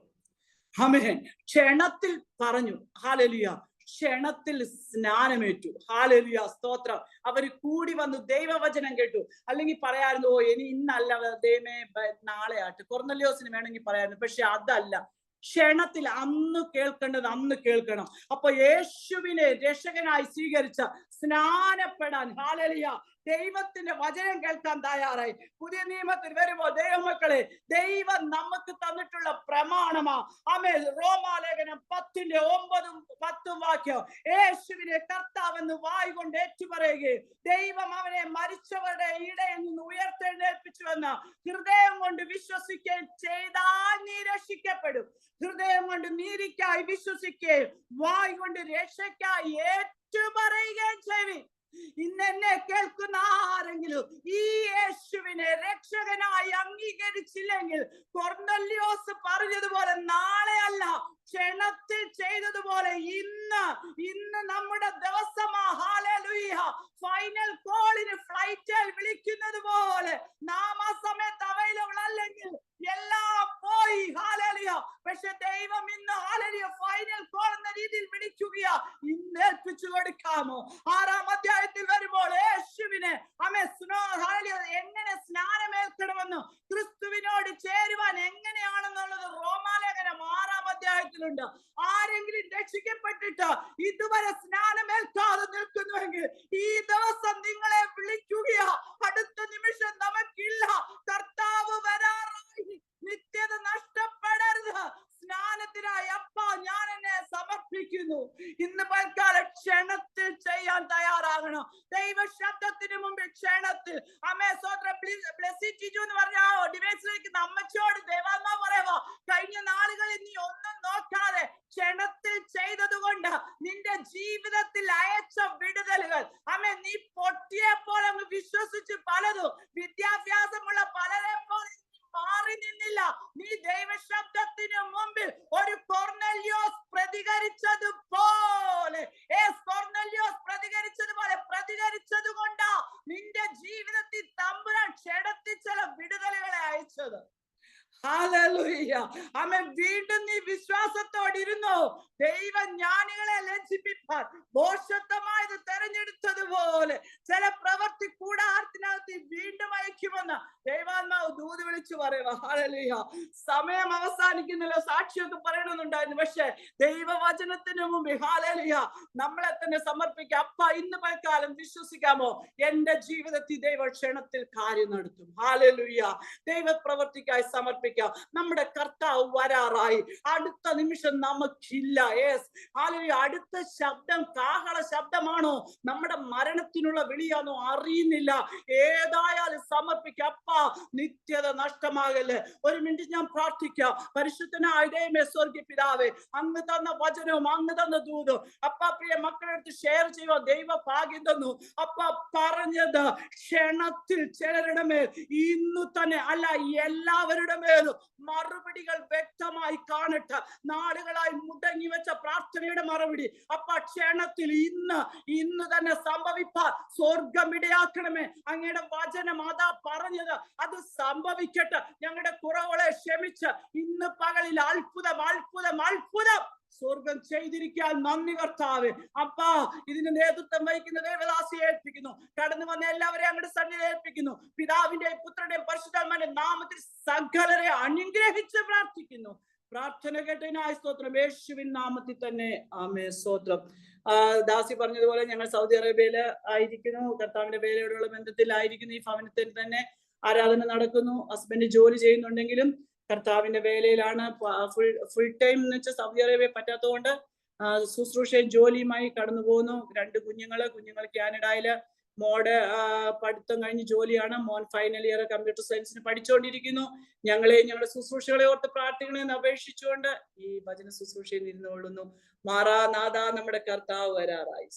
ആമേൻ. ക്ഷണത്തിൽ പറഞ്ഞു. ഹല്ലേലൂയ. ക്ഷണത്തിൽ സ്നാനമേറ്റു. ഹല്ലേലൂയ. സ്തോത്രം. അവര് കൂടി വന്ന് ദൈവവചനം കേട്ടു. അല്ലെങ്കിൽ പറയായിരുന്നു ഇനി ഇന്നല്ല ദൈവമേ നാളെ ആട്ട്. കൊർന്നല്യോസിന് വേണമെങ്കിൽ പറയായിരുന്നു. പക്ഷെ അതല്ല. ക്ഷണത്തിൽ അന്ന് കേൾക്കേണ്ടത് അന്ന് കേൾക്കണം. അപ്പൊ യേശുവിനെ രക്ഷകനായി സ്വീകരിച്ച സ്നാനപ്പെടാൻ ഹല്ലേലൂയ ദൈവത്തിന്റെ വചനം കേൾക്കാൻ തയ്യാറായി. പുതിയ നിയമത്തിൽ വരുമ്പോൾ ദൈവമക്കളെ ദൈവം നമുക്ക് തന്നിട്ടുള്ള പ്രമാണമാ. ആമേൻ. റോമാലേഖനം 10:9-10 വാക്യം. യേശുവിനെ കർത്താവെന്ന് വായ് കൊണ്ട് ഏറ്റുപറയുകയും ദൈവം അവനെ മരിച്ചവരുടെ ഇടയിൽ നിന്ന് ഉയർത്തെഴുന്നേൽപ്പിച്ചുവെന്ന് ഹൃദയം കൊണ്ട് വിശ്വസിക്കുകയും ചെയ്താൽ നീ രക്ഷിക്കപ്പെടും. ഹൃദയം കൊണ്ട് നീതിക്കായി വിശ്വസിക്കുകയും വായ് കൊണ്ട് രക്ഷയ്ക്കായി ഏറ്റുപറയുകയും ചെയ്യും. ഇന്ന് എന്നെ കേൾക്കുന്ന ആരെങ്കിലും ഈ യേശുവിനെ രക്ഷകനായി അംഗീകരിച്ചില്ലെങ്കിൽ കൊർന്നല്യോസ് പറഞ്ഞതുപോലെ നാളെ അല്ല, ക്ഷണത്തിൽ ചെയ്തതുപോലെ ഇന്ന് നമ്മുടെ ദിവസമാ. ഹല്ലേലൂയ. ഫൈനൽ കോളിന് ഫ്ലൈറ്റിൽ വിളിക്കുന്നത് പോലെ നാം ആ സമയത്ത് അവൈലബിൾ അല്ലെങ്കിൽ എല്ലാം പോയി. ഹല്ലേലൂയ. പക്ഷെ ദൈവം ഇന്ന് ഹല്ലേലൂയ ഫൈനൽ കോൾ എന്ന രീതിയിൽ വിളിക്കുകയാ. ഇന്ന് ഏൽപ്പിച്ചു കൊടുക്കാമോ? 6-ാം അധ്യായത്തിൽ വരുമ്പോൾ യേശുവിനെ എങ്ങനെ സ്നാനമേൽക്കണമെന്ന്, ക്രിസ്തുവിനോട് ചേരുവാൻ എങ്ങനെയാണെന്നുള്ളത് റോമാലേഖനം 6-ാം അധ്യായത്തിലുണ്ട്. ആരെങ്കിലും രക്ഷിക്കപ്പെട്ടിട്ട് ഇതുവരെ സ്നാനമേൽക്കാതെ നിൽക്കുന്നുവെങ്കിൽ ഈ ദിവസം നിങ്ങളെ വിളിക്കുകയാ. അടുത്ത നിമിഷം നമുക്കില്ല. കർത്താവ് വരാറായി. നിത്യത നഷ്ടപ്പെടരുത്. സ്നാനത്തിനായി അപ്പാ ഞാൻ എന്നെ സമർപ്പിക്കുന്നു. ഇന്ന് പൽക്കാലം ക്ഷണത്തിൽ ചെയ്യാൻ തയ്യാറാകണം. ദൈവ ശബ്ദത്തിന് മുമ്പിൽ ക്ഷണത്തിൽ. അമ്മേ സ്വോത്രം. എന്ന് പറഞ്ഞ ഡിവൈസിലേക്ക് അമ്മച്ചോട് ദൈവാത്മാ പറയാ, കഴിഞ്ഞ നാളുകളിൽ നീ ഒന്നും നോക്കാതെ ക്ഷണത്തിൽ ചെയ്തത് കൊണ്ട് നിന്റെ ജീവിതത്തിൽ അയച്ച വിടുതലുകൾ അമ്മേ നീ പൊട്ടിയപ്പോൾ അങ്ങ് വിശ്വസിച്ച് പലതും വിദ്യാഭ്യാസമുള്ള പലരെ പോലെ മാറി നിന്നില്ല. നീ ദൈവശബ്ദത്തിന് മുമ്പിൽ ഒരു കൊർന്നല്യോസ് പ്രതികരിച്ചതുപോലെ പ്രതികരിച്ചത് കൊണ്ടാ നിന്റെ ജീവിതത്തിൽ തമ്പുരാൻ ക്ഷണത്തിൽ ചില വിടുതലുകളെ അയച്ചത്. ഹല്ലേലൂയ. ആമേൻ. വീണ്ടും നീ വിശ്വാസത്തോടെ ഇരുന്നു. ദൈവജ്ഞാനികളെ ലജ്ജിപ്പിക്കാൻ ഭോഷത്വമായത് തെരഞ്ഞെടുത്തതുപോലെ ചില പ്രവൃത്തി കൂടാരത്തിനകത്ത് വീണ്ടും അയക്കുമെന്ന് ദൈവാത്മാവ് ദൂത് വിളിച്ചു വിളിച്ചു പറയുക. ഹല്ലേലൂയ. സമയം അവസാനിക്കുന്നല്ലോ, സാക്ഷിയൊക്കെ പറയണമെന്നുണ്ടായിരുന്നു. പക്ഷെ ദൈവവചനത്തിന് മുമ്പിൽ ഹല്ലേലൂയ നമ്മളെ തന്നെ സമർപ്പിക്കുക. അപ്പ ഇന്ന് പൽക്കാലം വിശ്വസിക്കാമോ, എന്റെ ജീവിതത്തിൽ ദൈവ ക്ഷണത്തിൽ കാര്യം നടത്തും. ഹല്ലേലൂയ. ദൈവപ്രവൃത്തിക്കായി സമർപ്പിക്കാം. നമ്മുടെ കർത്താവ് വരാറായി. അടുത്ത നിമിഷം നമുക്കില്ല. Yes hallelujah. അടുത്ത ശബ്ദം കാഹള ശബ്ദമാണോ, നമ്മുടെ മരണത്തിനുള്ള വിളിയാണോ അറിയുന്നില്ല. ഏതായാലും സമർപ്പിക്കാം. അപ്പ നിത്യത നഷ്ടമാകല്ലേ. ഒരു മിനിറ്റ് ഞാൻ പ്രാർത്ഥിക്കാം. പരിശുദ്ധനായ ദൈവമേ, സ്വർഗ്ഗീയ പിതാവേ, അങ്ങ് തന്ന വചനവും അങ്ങ് തന്ന ദൂതും അപ്പ പ്രിയ മക്കളെ അടുത്ത് ഷെയർ ചെയ്യുക. ദൈവ ഭാഗ്യം തന്നു. അപ്പ പറഞ്ഞത് ക്ഷണത്തിൽ ചിലരുടെ മേൽ ഇന്നു തന്നെ അല്ല എല്ലാവരുടെ മേലും മറുപടികൾ വ്യക്തമായി കാണട്ടെ. നാളുകളായി മുടങ്ങി വെച്ച പ്രാർത്ഥനയുടെ മറുപടി അപ്പ ക്ഷണത്തിൽ ഇന്ന് തന്നെ സംഭവിപ്പാൻ സ്വർഗം ഇടയാക്കണമേ. അങ്ങയുടെ വചനം അതാ പറഞ്ഞത്, അത് സംഭവിക്കട്ടെ. ഞങ്ങളുടെ കുറവുകളെ ക്ഷമിച്ച് ഇന്ന് പകലിൽ അത്ഭുതം അത്ഭുതം അത്ഭുതം സ്വർഗം ചെയ്തിരിക്കാൻ നന്ദി കർത്താവേ. അപ്പാ ഇതിന് നേതൃത്വം വഹിക്കുന്ന ദേവദാസിയെ ഏൽപ്പിക്കുന്നു. കടന്നു വന്ന എല്ലാവരെയും അങ്ങയുടെ സന്നിധിയിൽ ഏൽപ്പിക്കുന്നു. പിതാവിന്റെയും പുത്രന്റെയും പരിശുദ്ധാത്മാവിന്റെ നാമത്തിൽ സകലരെ അനുഗ്രഹിച്ച് പ്രാർത്ഥിക്കുന്നു. പ്രാർത്ഥന കേട്ടതിനായി സ്തോത്രം. യേശുവിൻ നാമത്തിൽ തന്നെ ആമേൻ. സ്തോത്രം. ദാസി പറഞ്ഞതുപോലെ ഞങ്ങൾ സൗദി അറേബ്യയില് ആയിരിക്കുന്നു. കർത്താവിന്റെ വേലയോടുള്ള ബന്ധത്തിലായിരിക്കുന്നു. ഈ ഭവനത്തിൽ തന്നെ ആരാധന നടക്കുന്നു. ഹസ്ബൻഡ് ജോലി ചെയ്യുന്നുണ്ടെങ്കിലും കർത്താവിന്റെ വേലയിലാണ്. ഫുൾ ടൈം എന്ന് വെച്ചാൽ സൗദി അറേബ്യ പറ്റാത്തതുകൊണ്ട് ശുശ്രൂഷയും ജോലിയുമായി കടന്നു പോകുന്നു. 2 കുഞ്ഞുങ്ങൾ കാനഡയില്. മോടെ പഠിത്തം കഴിഞ്ഞ് ജോലിയാണ്. മോൻ ഫൈനൽ ഇയർ കമ്പ്യൂട്ടർ സയൻസിന് പഠിച്ചുകൊണ്ടിരിക്കുന്നു. ഞങ്ങളുടെ ശുശ്രൂഷകളെ ഓർത്ത് പ്രാർത്ഥിക്കണമെന്ന് അപേക്ഷിച്ചുകൊണ്ട് ഈ വചന ശുശ്രൂഷയിൽ ഇരുന്നുകൊള്ളുന്നു. മാറാനാഥ, നമ്മുടെ കർത്താവ് വരാറായി.